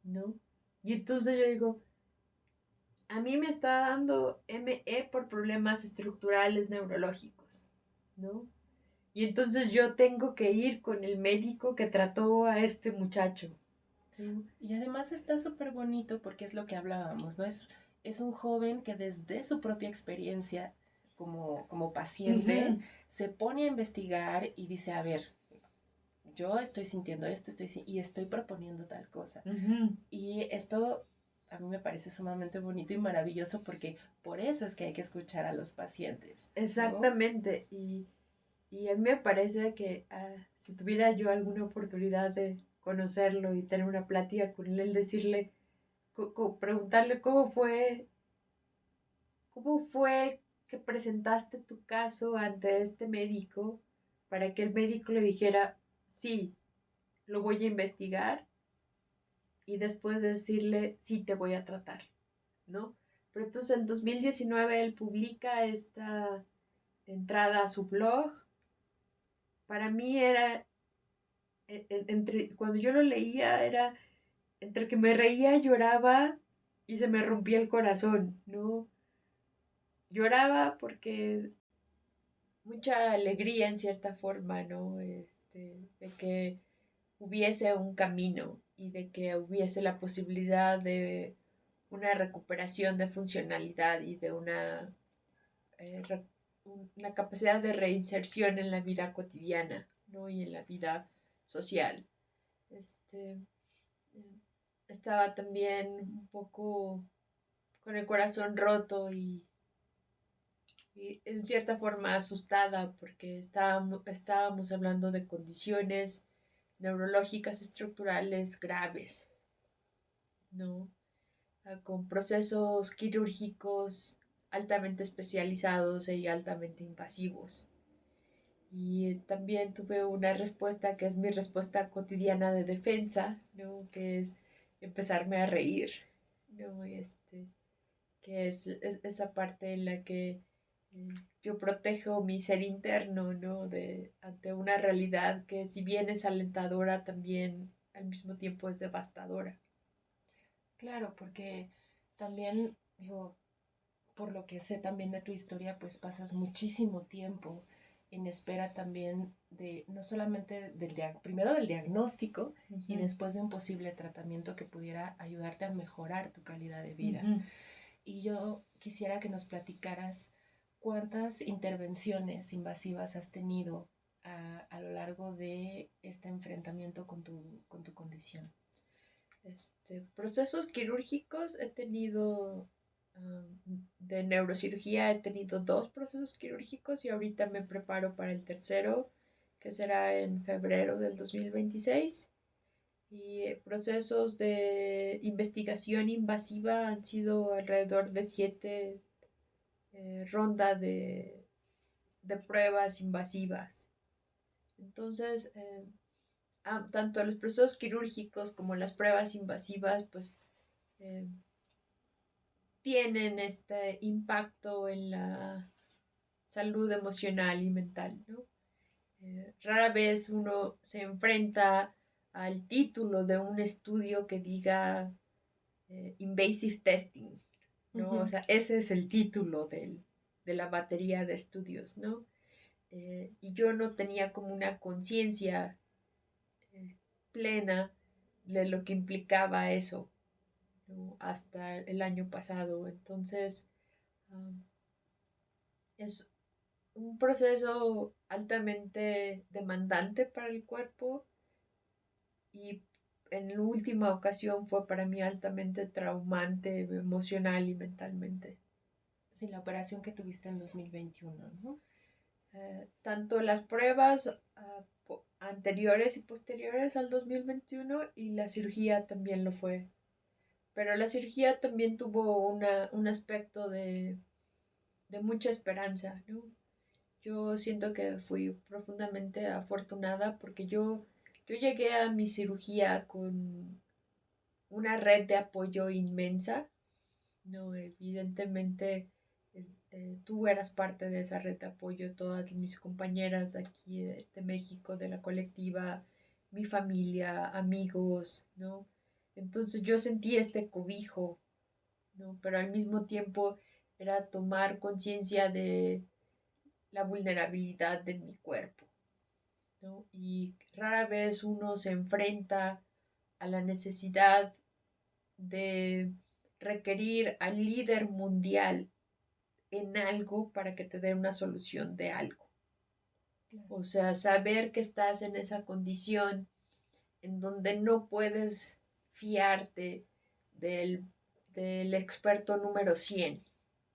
¿no? Y entonces yo digo, a mí me está dando ME por problemas estructurales neurológicos, ¿no? Y entonces yo tengo que ir con el médico que trató a este muchacho. ¿No? Y además está súper bonito porque es lo que hablábamos, ¿no? Es un joven que desde su propia experiencia como paciente Uh-huh. se pone a investigar y dice, a ver, yo estoy sintiendo esto, y estoy proponiendo tal cosa. Uh-huh. Y esto a mí me parece sumamente bonito y maravilloso porque por eso es que hay que escuchar a los pacientes, ¿no? Exactamente. Y a mí me parece que si tuviera yo alguna oportunidad de conocerlo y tener una plática con él, decirle, preguntarle cómo fue que presentaste tu caso ante este médico, para que el médico le dijera, sí, lo voy a investigar, y después decirle, sí, te voy a tratar, ¿no? Pero entonces en 2019 él publica esta entrada a su blog. Para mí era, cuando yo lo leía, era entre que me reía, lloraba y se me rompía el corazón, ¿no? Lloraba porque mucha alegría en cierta forma, ¿no? De que hubiese un camino y de que hubiese la posibilidad de una recuperación de funcionalidad y de eh, una capacidad de reinserción en la vida cotidiana, ¿no? Y en la vida social. Este, Estaba también un poco con el corazón roto y en cierta forma asustada, porque estábamos hablando de condiciones neurológicas estructurales graves, ¿no? Con procesos quirúrgicos altamente especializados y altamente invasivos. Y también tuve una respuesta que es mi respuesta cotidiana de defensa, ¿no? Que es empezarme a reír, ¿no? Que es esa parte en la que yo protejo mi ser interno, ¿no? Ante una realidad que, si bien es alentadora, también al mismo tiempo es devastadora. Claro, porque también, digo, por lo que sé también de tu historia, pues pasas muchísimo tiempo en espera también de, no solamente primero del diagnóstico y Uh-huh. después de un posible tratamiento que pudiera ayudarte a mejorar tu calidad de vida. Uh-huh. Y yo quisiera que nos platicaras cuántas intervenciones invasivas has tenido a lo largo de este enfrentamiento con tu condición. Procesos quirúrgicos he tenido, de neurocirugía he tenido 2 procesos quirúrgicos, y ahorita me preparo para el tercero, que será en febrero del 2026. Y procesos de investigación invasiva han sido alrededor de 7 rondas de pruebas invasivas. Entonces, tanto los procesos quirúrgicos como las pruebas invasivas, pues eh, tienen este impacto en la salud emocional y mental, ¿no? Rara vez uno se enfrenta al título de un estudio que diga invasive testing, ¿no? O Ujú. sea, ese es el título de la batería de estudios, ¿no? Y yo no tenía como una conciencia eh, plena de lo que implicaba eso, ¿no? Hasta el año pasado. Entonces, um, es un proceso altamente demandante para el cuerpo y en la última ocasión fue para mí altamente traumante emocional y mentalmente. Sí, la operación que tuviste en 2021, ¿no? Tanto las pruebas anteriores y posteriores al 2021 y la cirugía también lo fue. Pero la cirugía también tuvo un aspecto de mucha esperanza, ¿no? Yo siento que fui profundamente afortunada porque yo llegué a mi cirugía con una red de apoyo inmensa, ¿no? Evidentemente tú eras parte de esa red de apoyo, todas mis compañeras aquí de México, de la colectiva, mi familia, amigos, ¿no? Entonces yo sentí este cobijo, ¿no? Pero al mismo tiempo era tomar conciencia de la vulnerabilidad de mi cuerpo, ¿no? Y rara vez uno se enfrenta a la necesidad de requerir al líder mundial en algo para que te dé una solución de algo. Claro. O sea, saber que estás en esa condición en donde no puedes fiarte del, del experto número 100,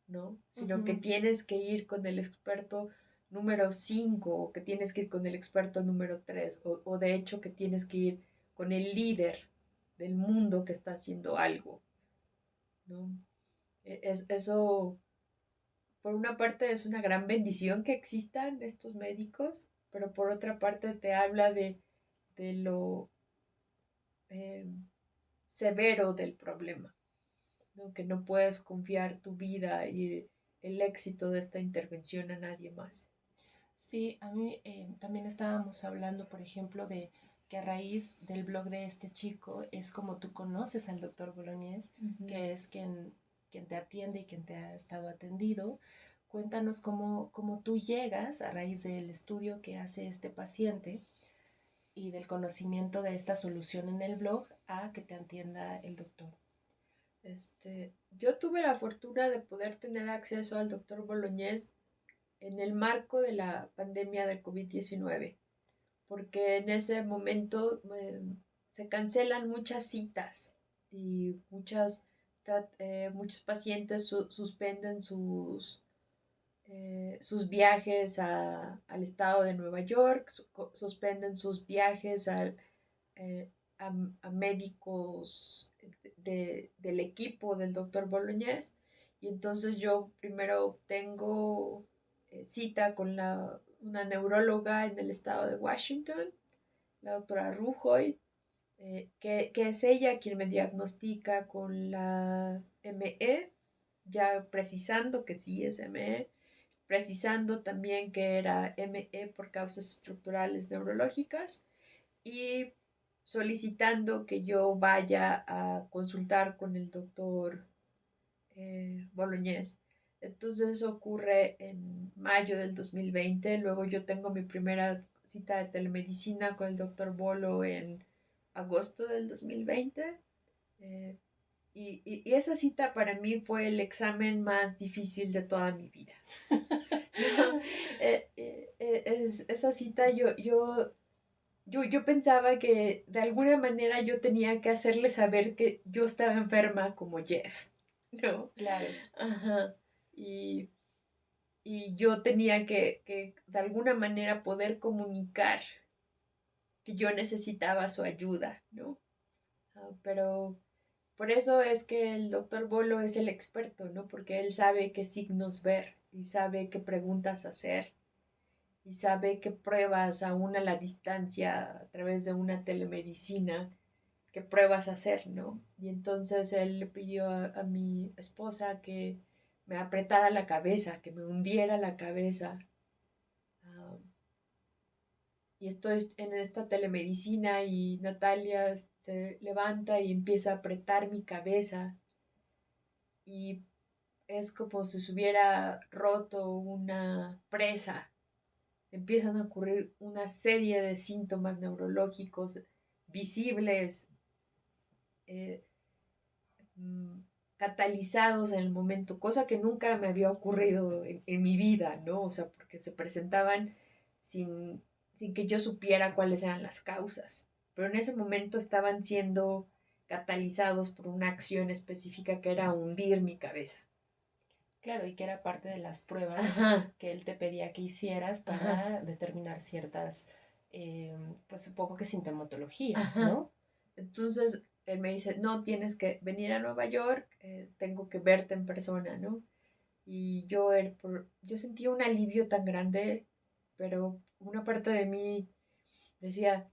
¿no? Sino que Ujú. tienes que ir con el experto número 5 o que tienes que ir con el experto número 3 o de hecho que tienes que ir con el líder del mundo que está haciendo algo, ¿no? Eso, por una parte, es una gran bendición que existan estos médicos, pero por otra parte te habla de lo eh, severo del problema, ¿no? Que no puedes confiar tu vida y el éxito de esta intervención a nadie más. Sí, a mí también estábamos hablando, por ejemplo, de que a raíz del blog de este chico es como tú conoces al doctor Boloñés, Ujú. que es quien te atiende y quien te ha estado atendido. Cuéntanos cómo tú llegas a raíz del estudio que hace este paciente y del conocimiento de esta solución en el blog a que te atienda el doctor. Yo tuve la fortuna de poder tener acceso al doctor Boloñés en el marco de la pandemia del COVID-19, porque en ese momento se cancelan muchas citas y muchos pacientes suspenden sus viajes al estado de Nueva York, suspenden sus viajes eh, a médicos del equipo del doctor Boloñés. Y entonces yo primero tengo cita con una neuróloga en el estado de Washington, la doctora Rujoy, que es ella quien me diagnostica con la ME, ya precisando que sí es ME, precisando también que era ME por causas estructurales neurológicas y solicitando que yo vaya a consultar con el doctor Boloñés. Entonces eso ocurre en mayo del 2020. Luego yo tengo mi primera cita de telemedicina con el doctor Bolo en agosto del 2020. Eh, y esa cita para mí fue el examen más difícil de toda mi vida. ¿No? Esa cita yo pensaba que de alguna manera yo tenía que hacerle saber que yo estaba enferma como Jeff, ¿no? Claro. Ajá. Y, y yo tenía que de alguna manera poder comunicar que yo necesitaba su ayuda, ¿no? Pero por eso es que el doctor Bolo es el experto, ¿no? Porque él sabe qué signos ver y sabe qué preguntas hacer y sabe qué pruebas aún a la distancia a través de una telemedicina, qué pruebas hacer, ¿no? Y entonces él le pidió a mi esposa que me apretara la cabeza, que me hundiera la cabeza. Uh, y estoy en esta telemedicina y Natalia se levanta y empieza a apretar mi cabeza y es como si se hubiera roto una presa. Empiezan a ocurrir una serie de síntomas neurológicos visibles, eh, mm, catalizados en el momento, cosa que nunca me había ocurrido en mi vida, ¿no? O sea, porque se presentaban sin, sin que yo supiera cuáles eran las causas, pero en ese momento estaban siendo catalizados por una acción específica que era hundir mi cabeza. Claro, y que era parte de las pruebas Ajá, que él te pedía que hicieras ajá, para determinar ciertas, pues supongo que sintomatologías, ajá. ¿no? Entonces él me dice, no, tienes que venir a Nueva York, tengo que verte en persona, ¿no? Y yo sentía un alivio tan grande, pero una parte de mí decía,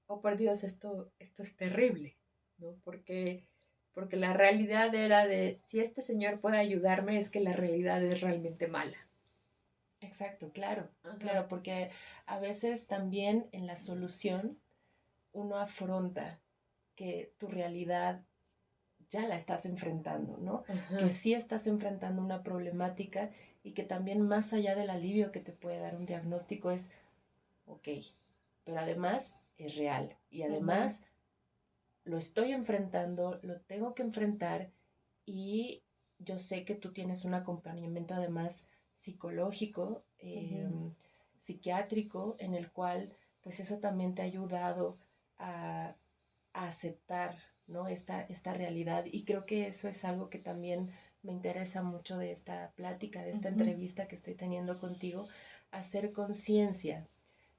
oh por Dios, esto es terrible, ¿no? Porque la realidad era de, si este señor puede ayudarme, es que la realidad es realmente mala. Exacto, claro, Ajá, claro, porque a veces también en la solución uno afronta que tu realidad ya la estás enfrentando, ¿no? Que ajá, sí estás enfrentando una problemática y que también más allá del alivio que te puede dar un diagnóstico es, ok, pero además es real y ajá, además lo estoy enfrentando, lo tengo que enfrentar y yo sé que tú tienes un acompañamiento además psicológico, ajá, psiquiátrico, en el cual pues eso también te ha ayudado a, a aceptar, ¿no? Esta realidad y creo que eso es algo que también me interesa mucho de esta plática, de esta ajá, entrevista que estoy teniendo contigo, hacer conciencia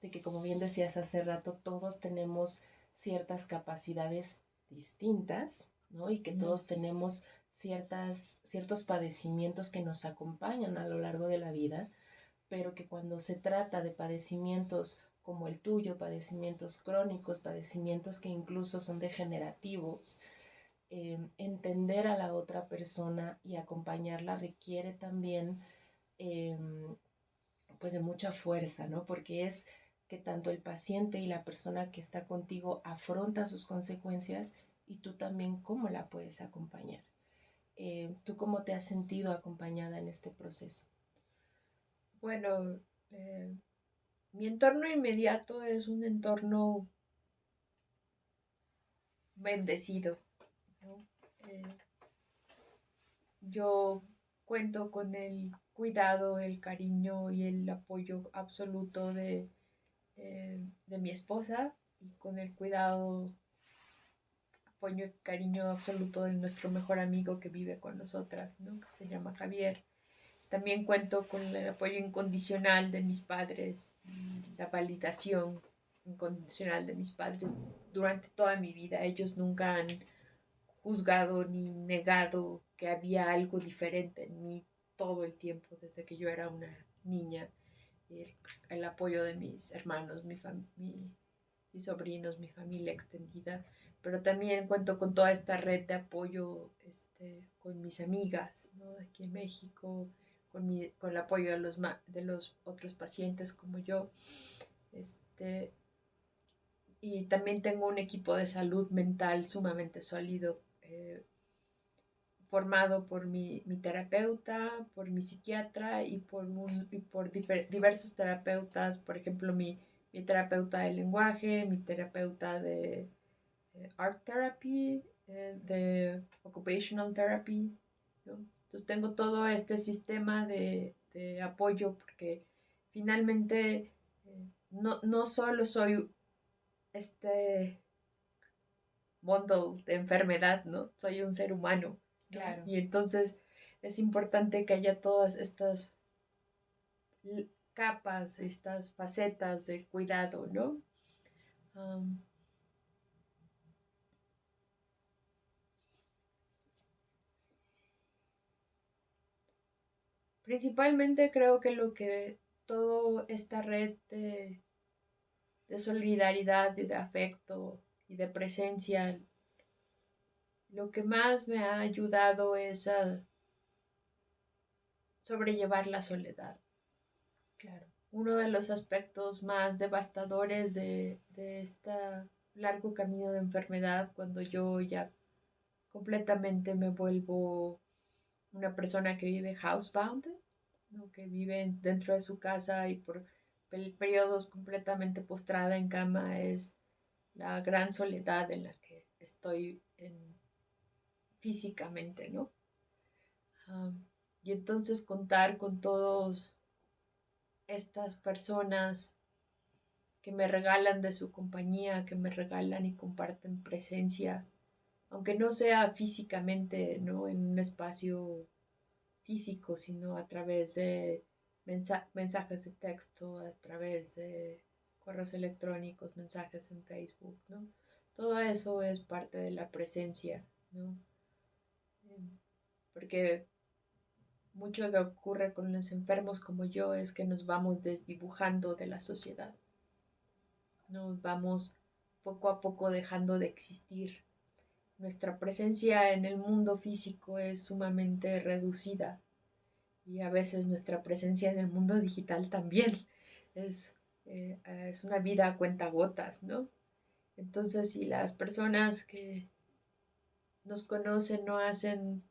de que como bien decías hace rato, todos tenemos ciertas capacidades distintas, ¿no? Y que ajá, todos tenemos ciertos padecimientos que nos acompañan a lo largo de la vida, pero que cuando se trata de padecimientos como el tuyo, padecimientos crónicos, padecimientos que incluso son degenerativos, entender a la otra persona y acompañarla requiere también eh, pues de mucha fuerza, ¿no? Porque es que tanto el paciente y la persona que está contigo afronta sus consecuencias y tú también cómo la puedes acompañar. ¿Tú cómo te has sentido acompañada en este proceso? Bueno, mi entorno inmediato es un entorno bendecido, ¿no? Eh, yo cuento con el cuidado, el cariño y el apoyo absoluto de mi esposa y con el cuidado, apoyo y cariño absoluto de nuestro mejor amigo que vive con nosotras, ¿no? Que se llama Javier. También cuento con el apoyo incondicional de mis padres, la validación incondicional de mis padres durante toda mi vida. Ellos nunca han juzgado ni negado que había algo diferente en mí todo el tiempo, desde que yo era una niña. El apoyo de mis hermanos, mis sobrinos, mi familia extendida, pero también cuento con toda esta red de apoyo con mis amigas, ¿no? Aquí en México, con el apoyo de los otros pacientes como yo. Este, y también tengo un equipo de salud mental sumamente sólido, formado por mi terapeuta, por mi psiquiatra y por diversos terapeutas, por ejemplo, mi terapeuta de lenguaje, mi terapeuta de art therapy, de occupational therapy, ¿no? Entonces tengo todo este sistema de apoyo porque finalmente no solo soy este bundle de enfermedad, ¿no? Soy un ser humano, ¿no? Claro. Y entonces es importante que haya todas estas capas, estas facetas de cuidado, ¿no? Um, Principalmente creo que lo que toda esta red de solidaridad y de afecto y de presencia, lo que más me ha ayudado es a sobrellevar la soledad. Claro. uno de los aspectos más devastadores de este largo camino de enfermedad, cuando yo ya completamente me vuelvo una persona que vive housebound, ¿no? Que vive dentro de su casa y por periodos completamente postrada en cama, es la gran soledad en la que estoy físicamente, ¿no? Um, y entonces contar con todas estas personas que me regalan de su compañía, que me regalan y comparten presencia, aunque no sea físicamente, ¿no? En un espacio físico, sino a través de mensajes de texto, a través de correos electrónicos, mensajes en Facebook, ¿no? Todo eso es parte de la presencia, ¿no? Porque mucho que ocurre con los enfermos como yo es que nos vamos desdibujando de la sociedad, nos vamos poco a poco dejando de existir. Nuestra presencia en el mundo físico es sumamente reducida y a veces nuestra presencia en el mundo digital también es, es una vida a cuentagotas, ¿no? Entonces, si las personas que nos conocen no hacen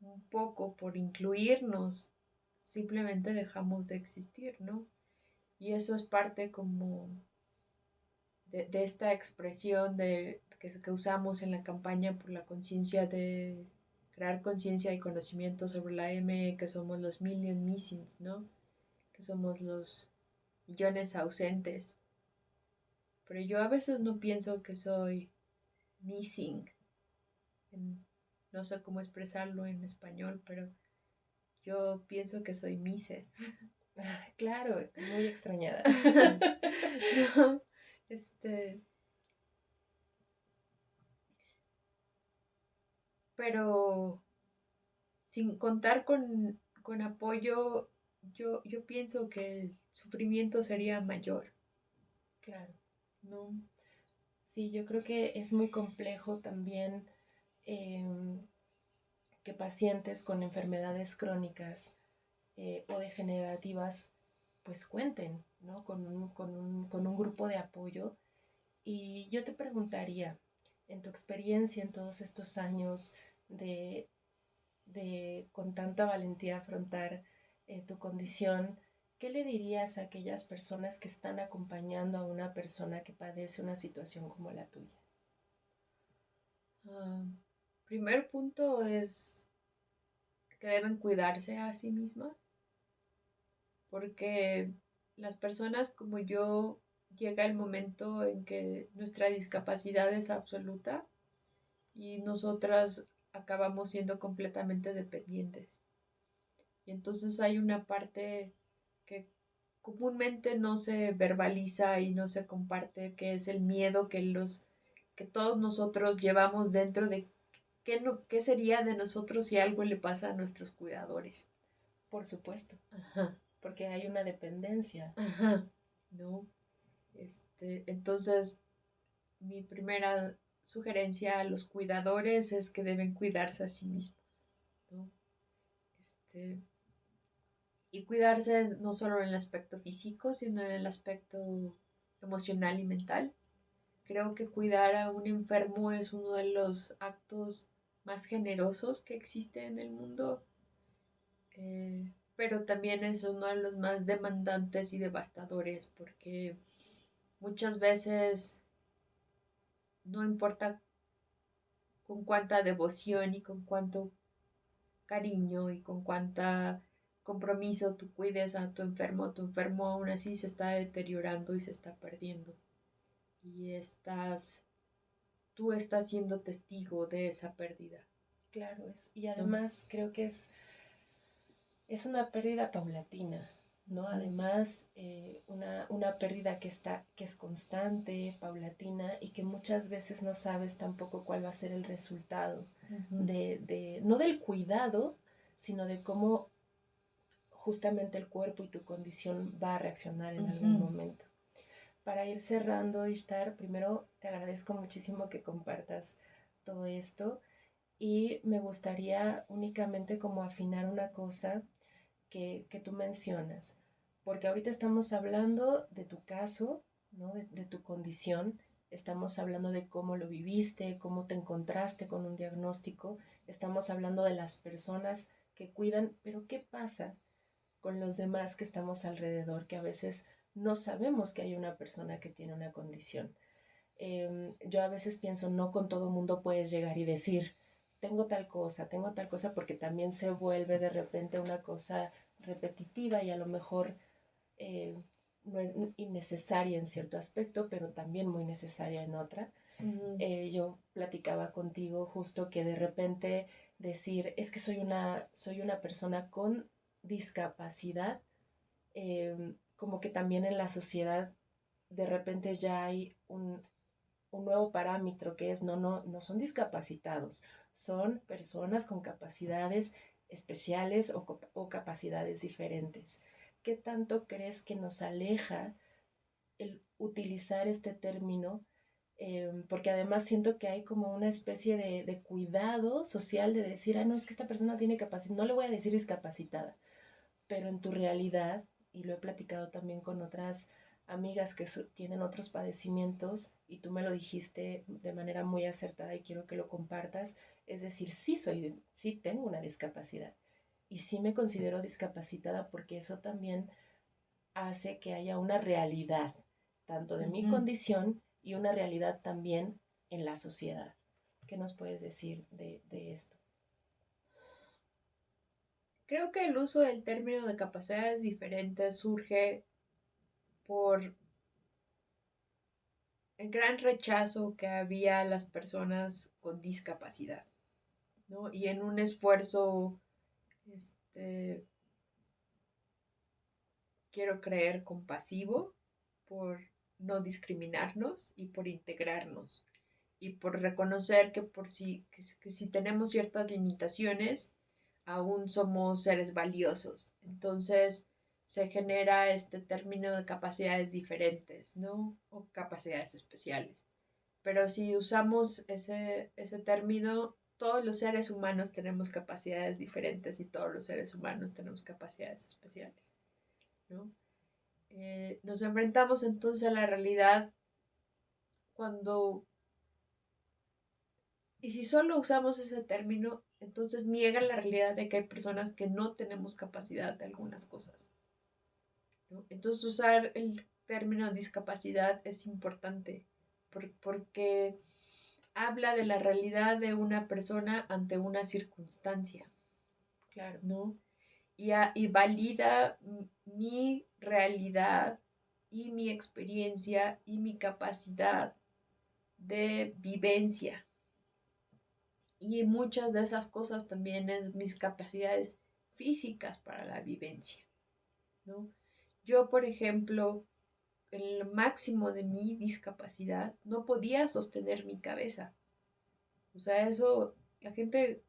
un poco por incluirnos, simplemente dejamos de existir, ¿no? Y eso es parte como de esta expresión que usamos en la campaña por la conciencia de crear conciencia y conocimiento sobre la ME, que somos los million missings, ¿no? Que somos los millones ausentes. Pero yo a veces no pienso que soy missing. No sé cómo expresarlo en español, pero yo pienso que soy missed. Claro, muy extrañada. No, pero sin contar con apoyo, yo pienso que el sufrimiento sería mayor. Claro. ¿No? Sí, yo creo que es muy complejo también em, que pacientes con enfermedades crónicas o degenerativas pues cuenten, ¿no? Con un grupo de apoyo. Y yo te preguntaría, en tu experiencia en todos estos años de, con tanta valentía afrontar tu condición, ¿qué le dirías a aquellas personas que están acompañando a una persona que padece una situación como la tuya? Primer punto es que deben cuidarse a sí mismas, porque las personas como yo llega el momento en que nuestra discapacidad es absoluta y nosotras acabamos siendo completamente dependientes. Y entonces hay una parte que comúnmente no se verbaliza y no se comparte, que es el miedo que todos nosotros llevamos dentro de qué sería de nosotros si algo le pasa a nuestros cuidadores. Por supuesto, Ajá. porque hay una dependencia. Ajá. ¿No? Entonces, mi primera sugerencia a los cuidadores es que deben cuidarse a sí mismos, ¿no? Y cuidarse no solo en el aspecto físico, sino en el aspecto emocional y mental. Creo que cuidar a un enfermo es uno de los actos más generosos que existe en el mundo, pero también es uno de los más demandantes y devastadores, porque muchas veces no importa con cuánta devoción y con cuánto cariño y con cuánta compromiso tú cuides a tu enfermo aún así se está deteriorando y se está perdiendo. Y tú estás siendo testigo de esa pérdida. Claro, y ¿No? además creo que es una pérdida paulatina, ¿no? Además, una pérdida que es constante, paulatina y que muchas veces no sabes tampoco cuál va a ser el resultado no del cuidado, sino de cómo justamente el cuerpo y tu condición va a reaccionar en algún momento. Para ir cerrando, Ishtar, primero te agradezco muchísimo que compartas todo esto y me gustaría únicamente como afinar una cosa que tú mencionas, porque ahorita estamos hablando de tu caso, ¿no? De tu condición, estamos hablando de cómo lo viviste, cómo te encontraste con un diagnóstico, estamos hablando de las personas que cuidan, pero ¿qué pasa con los demás que estamos alrededor, que a veces no sabemos que hay una persona que tiene una condición? Yo a veces pienso, no con todo mundo puedes llegar y decir, tengo tal cosa, porque también se vuelve de repente una cosa repetitiva y a lo mejor eh, no es innecesaria en cierto aspecto, pero también muy necesaria en otra. Yo platicaba contigo justo que de repente decir, es que soy una persona con discapacidad, como que también en la sociedad de repente ya hay un nuevo parámetro que es no son discapacitados, son personas con capacidades especiales o capacidades diferentes. ¿Qué tanto crees que nos aleja el utilizar este término? Porque además siento que hay como una especie de cuidado social de decir, ah, no, es que esta persona tiene capacidad, no le voy a decir discapacitada, pero en tu realidad, y lo he platicado también con otras amigas que tienen otros padecimientos, y tú me lo dijiste de manera muy acertada y quiero que lo compartas, es decir, sí tengo una discapacidad y sí me considero discapacitada porque eso también hace que haya una realidad, tanto de mi condición y una realidad también en la sociedad. ¿Qué nos puedes decir de esto? Creo que el uso del término de capacidades diferentes surge por el gran rechazo que había a las personas con discapacidad, ¿no? Y en un esfuerzo, este, quiero creer, compasivo por no discriminarnos y por integrarnos y por reconocer que que si tenemos ciertas limitaciones, aún somos seres valiosos. Entonces se genera este término de capacidades diferentes, ¿no? O capacidades especiales. Pero si usamos ese término, todos los seres humanos tenemos capacidades diferentes y todos los seres humanos tenemos capacidades especiales, ¿no? Nos enfrentamos entonces a la realidad cuando, y si solo usamos ese término, entonces niega la realidad de que hay personas que no tenemos capacidad de algunas cosas, ¿no? Entonces usar el término discapacidad es importante porque habla de la realidad de una persona ante una circunstancia, Claro. ¿no? Y valida mi realidad y mi experiencia y mi capacidad de vivencia. Y muchas de esas cosas también es mis capacidades físicas para la vivencia, ¿no? Yo, por ejemplo, en el máximo de mi discapacidad, no podía sostener mi cabeza. O sea, eso la gente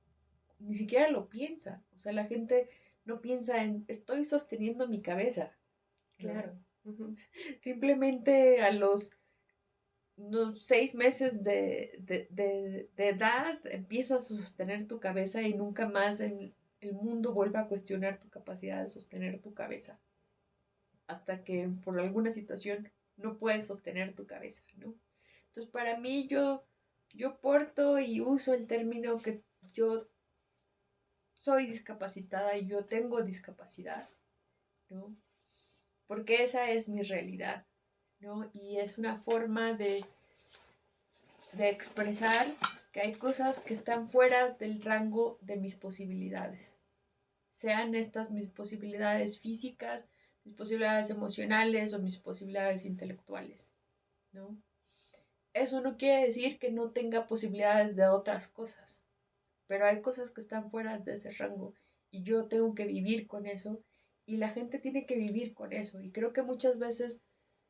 ni siquiera lo piensa. O sea, la gente no piensa en estoy sosteniendo mi cabeza, ¿no? Claro. Uh-huh. Simplemente a los 6 meses de edad empiezas a sostener tu cabeza y nunca más en el mundo vuelve a cuestionar tu capacidad de sostener tu cabeza. Hasta que por alguna situación no puedes sostener tu cabeza, ¿no? Entonces, para mí, yo porto y uso el término que yo soy discapacitada y yo tengo discapacidad, ¿no? Porque esa es mi realidad, ¿no? Y es una forma de expresar que hay cosas que están fuera del rango de mis posibilidades. Sean estas mis posibilidades físicas, mis posibilidades emocionales o mis posibilidades intelectuales, ¿no? Eso no quiere decir que no tenga posibilidades de otras cosas, pero hay cosas que están fuera de ese rango y yo tengo que vivir con eso y la gente tiene que vivir con eso. Y creo que muchas veces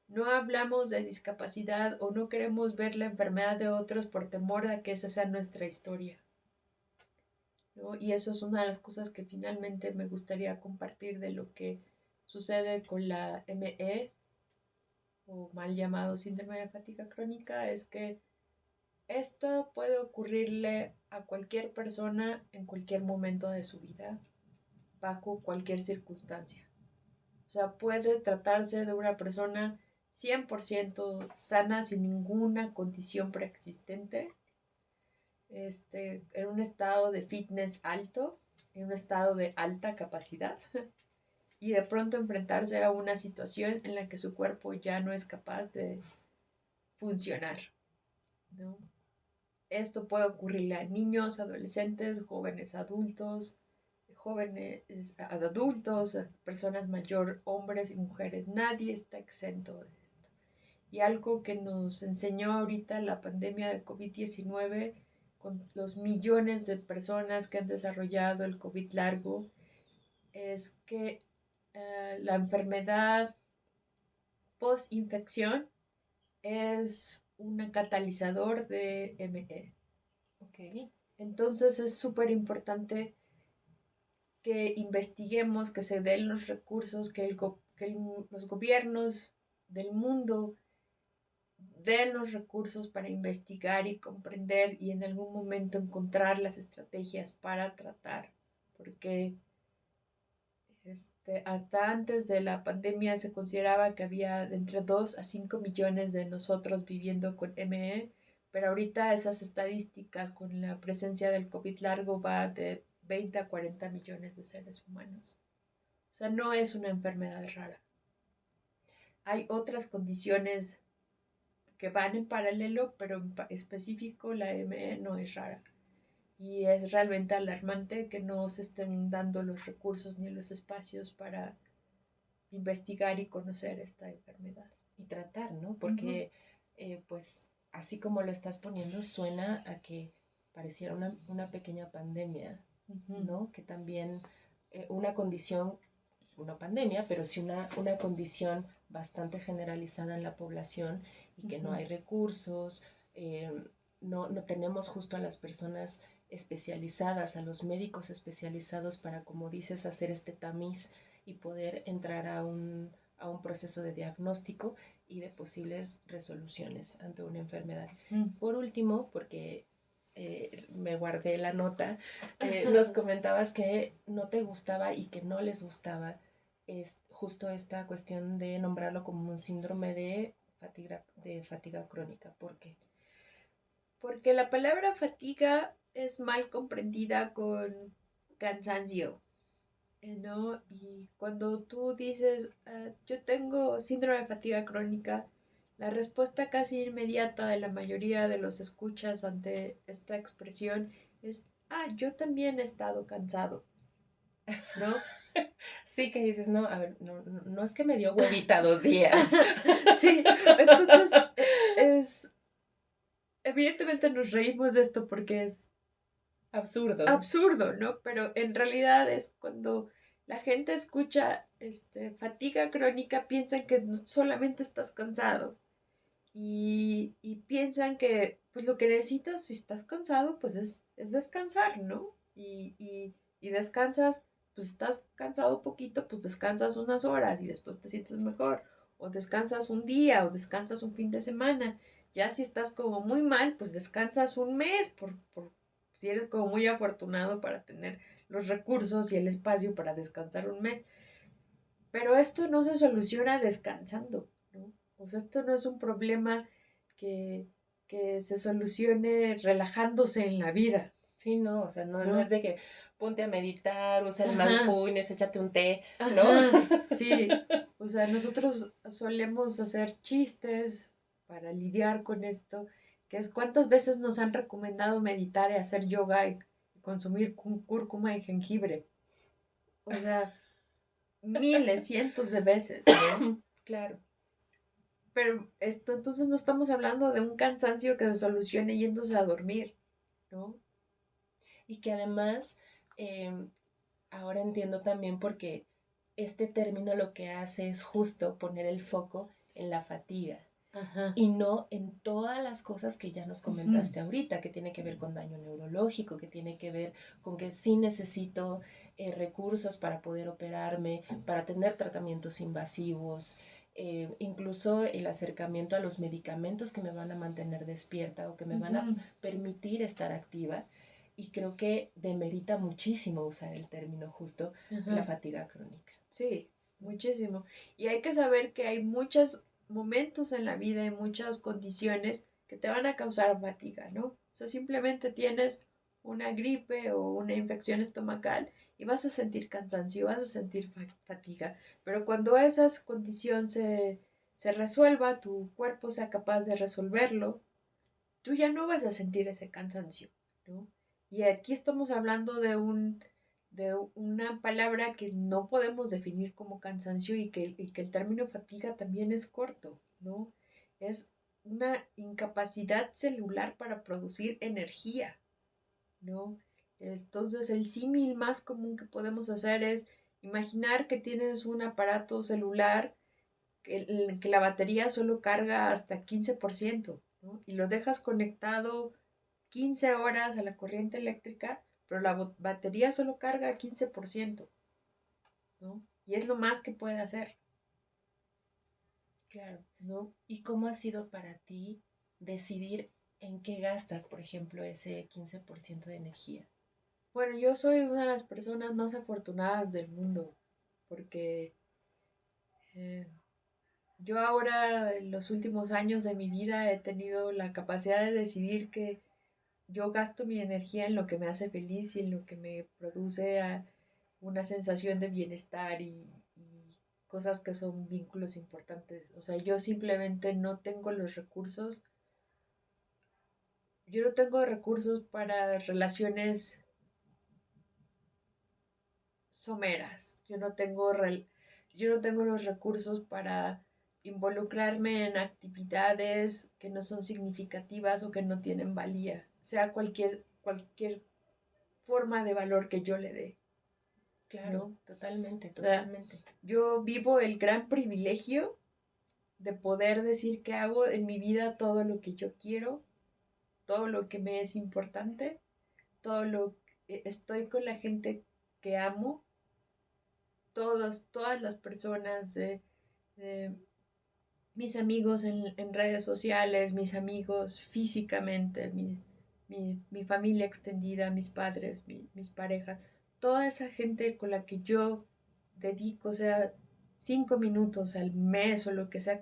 no hablamos de discapacidad o no queremos ver la enfermedad de otros por temor a que esa sea nuestra historia, ¿no? Y eso es una de las cosas que finalmente me gustaría compartir de lo que sucede con la ME o mal llamado síndrome de fatiga crónica, es que esto puede ocurrirle a cualquier persona en cualquier momento de su vida, bajo cualquier circunstancia. O sea, puede tratarse de una persona 100% sana, sin ninguna condición preexistente, en un estado de fitness alto, en un estado de alta capacidad, y de pronto enfrentarse a una situación en la que su cuerpo ya no es capaz de funcionar, ¿no? Esto puede ocurrirle a niños, adolescentes, jóvenes adultos, personas mayores, hombres y mujeres. Nadie está exento de esto. Y algo que nos enseñó ahorita la pandemia de COVID-19, con los millones de personas que han desarrollado el COVID largo, es que la enfermedad post-infección es un catalizador de ME. Ok. Entonces es súper importante que investiguemos, que se den los recursos, los gobiernos del mundo den los recursos para investigar y comprender y en algún momento encontrar las estrategias para tratar, porque hasta antes de la pandemia se consideraba que había entre 2 a 5 millones de nosotros viviendo con ME, pero ahorita esas estadísticas con la presencia del COVID largo va de 20 a 40 millones de seres humanos. O sea, no es una enfermedad rara. Hay otras condiciones que van en paralelo, pero en específico la ME no es rara. Y es realmente alarmante que no se estén dando los recursos ni los espacios para investigar y conocer esta enfermedad. Y tratar, ¿no? Porque, pues, así como lo estás poniendo, suena a que pareciera una pequeña pandemia, ¿no? Que también una condición, una pandemia, pero sí una condición bastante generalizada en la población y que no hay recursos, no tenemos justo a las personas especializadas, a los médicos especializados para, como dices, hacer este tamiz y poder entrar a un proceso de diagnóstico y de posibles resoluciones ante una enfermedad. Por último, porque me guardé la nota, nos comentabas que no te gustaba y que no les gustaba es justo esta cuestión de nombrarlo como un síndrome de fatiga crónica. ¿Por qué? Porque la palabra fatiga es mal comprendida con cansancio, ¿no? Y cuando tú dices, yo tengo síndrome de fatiga crónica, la respuesta casi inmediata de la mayoría de los escuchas ante esta expresión es, yo también he estado cansado, ¿no? Sí, que dices, no, a ver, no es que me dio huevita 2 días. Sí, entonces evidentemente nos reímos de esto porque es absurdo, ¿no? Pero en realidad es cuando la gente escucha fatiga crónica, piensan que solamente estás cansado y piensan que pues lo que necesitas si estás cansado pues es descansar, ¿no? Y descansas, pues estás cansado poquito, pues descansas unas horas y después te sientes mejor, o descansas un día o descansas un fin de semana. Ya si estás como muy mal, pues descansas un mes si eres como muy afortunado para tener los recursos y el espacio para descansar un mes. Pero esto no se soluciona descansando, ¿no? O sea, esto no es un problema que, que se solucione relajándose en la vida. Sí, no, o sea, no ¿no? es de que ponte a meditar, usa el Ajá. mindfulness, échate un té, Ajá, ¿no? sí, o sea, nosotros solemos hacer chistes para lidiar con esto, que es cuántas veces nos han recomendado meditar y hacer yoga y consumir cúrcuma y jengibre. O sea, miles, cientos de veces, ¿no? Claro. Pero entonces no estamos hablando de un cansancio que se solucione yéndose a dormir, ¿no? Y que además, ahora entiendo también porque este término lo que hace es justo poner el foco en la fatiga. Ajá. Y no en todas las cosas que ya nos comentaste ahorita, que tiene que ver con daño neurológico, que tiene que ver con que sí necesito recursos para poder operarme, para tener tratamientos invasivos, incluso el acercamiento a los medicamentos que me van a mantener despierta o que me van a permitir estar activa. Y creo que demerita muchísimo usar el término justo la fatiga crónica. Sí, muchísimo. Y hay que saber que hay muchos momentos en la vida y muchas condiciones que te van a causar fatiga, ¿no? O sea, simplemente tienes una gripe o una infección estomacal y vas a sentir cansancio, vas a sentir fatiga. Pero cuando esa condición se resuelva, tu cuerpo sea capaz de resolverlo, tú ya no vas a sentir ese cansancio, ¿no? Y aquí estamos hablando de una palabra que no podemos definir como cansancio y que el término fatiga también es corto, ¿no? Es una incapacidad celular para producir energía, ¿no? Entonces el símil más común que podemos hacer es imaginar que tienes un aparato celular que la batería solo carga hasta 15%, ¿no? Y lo dejas conectado 15 horas a la corriente eléctrica, pero la batería solo carga 15%, ¿no? Y es lo más que puede hacer, Claro. ¿no? ¿Y cómo ha sido para ti decidir en qué gastas, por ejemplo, ese 15% de energía? Bueno, yo soy una de las personas más afortunadas del mundo, porque eh, yo ahora, en los últimos años de mi vida, he tenido la capacidad de decidir que yo gasto mi energía en lo que me hace feliz y en lo que me produce una sensación de bienestar y cosas que son vínculos importantes. O sea, yo simplemente no tengo los recursos. Yo no tengo recursos para relaciones someras. Yo no tengo los recursos para involucrarme en actividades que no son significativas o que no tienen valía, sea cualquier forma de valor que yo le dé, Claro, ¿no? totalmente, O sea, totalmente. yo vivo el gran privilegio de poder decir que hago en mi vida todo lo que yo quiero, todo lo que me es importante, estoy con la gente que amo, todas las personas de mis amigos en redes sociales, mis amigos físicamente, mi familia extendida, mis padres, mis parejas, toda esa gente con la que yo dedico, o sea, 5 minutos al mes o lo que sea,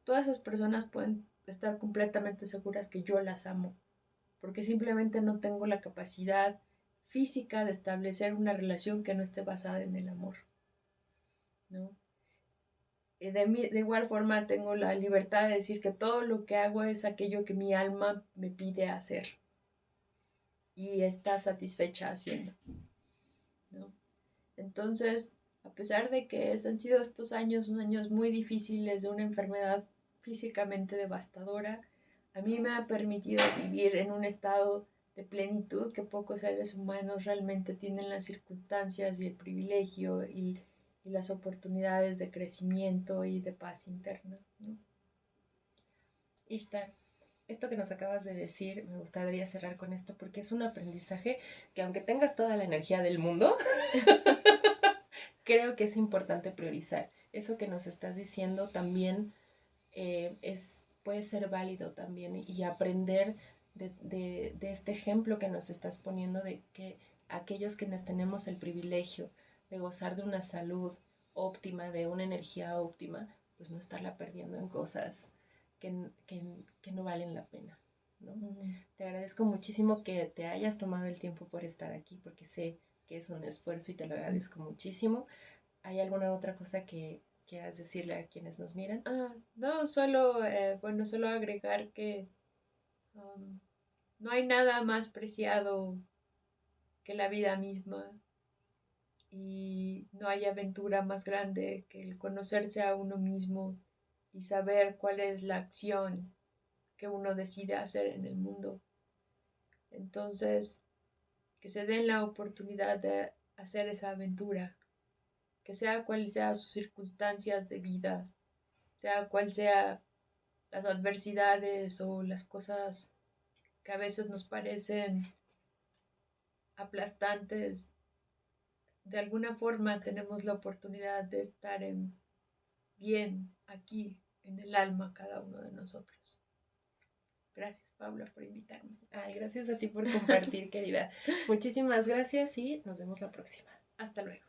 todas esas personas pueden estar completamente seguras que yo las amo, porque simplemente no tengo la capacidad física de establecer una relación que no esté basada en el amor, ¿no? De igual forma tengo la libertad de decir que todo lo que hago es aquello que mi alma me pide hacer y está satisfecha haciendo, ¿no? Entonces, a pesar de que han sido estos años, unos años muy difíciles de una enfermedad físicamente devastadora, a mí me ha permitido vivir en un estado de plenitud que pocos seres humanos realmente tienen las circunstancias y el privilegio y las oportunidades de crecimiento y de paz interna, ¿no? Ishtar, esto que nos acabas de decir, me gustaría cerrar con esto porque es un aprendizaje que aunque tengas toda la energía del mundo, creo que es importante priorizar. Eso que nos estás diciendo también puede ser válido también y aprender de este ejemplo que nos estás poniendo de que aquellos quienes tenemos el privilegio de gozar de una salud óptima, de una energía óptima, pues no estarla perdiendo en cosas que no valen la pena, ¿no? Te agradezco muchísimo que te hayas tomado el tiempo por estar aquí, porque sé que es un esfuerzo y te lo agradezco muchísimo. ¿Hay alguna otra cosa que quieras decirle a quienes nos miran? No, bueno, solo agregar que um, no hay nada más preciado que la vida misma y no hay aventura más grande que el conocerse a uno mismo y saber cuál es la acción que uno decide hacer en el mundo. Entonces, que se den la oportunidad de hacer esa aventura, que sea cual sea sus circunstancias de vida, sea cual sea las adversidades o las cosas que a veces nos parecen aplastantes, de alguna forma tenemos la oportunidad de estar bien aquí en el alma cada uno de nosotros. Gracias, Paula, por invitarme. Ay, gracias a ti por compartir, querida. Muchísimas gracias y nos vemos la próxima. Hasta luego.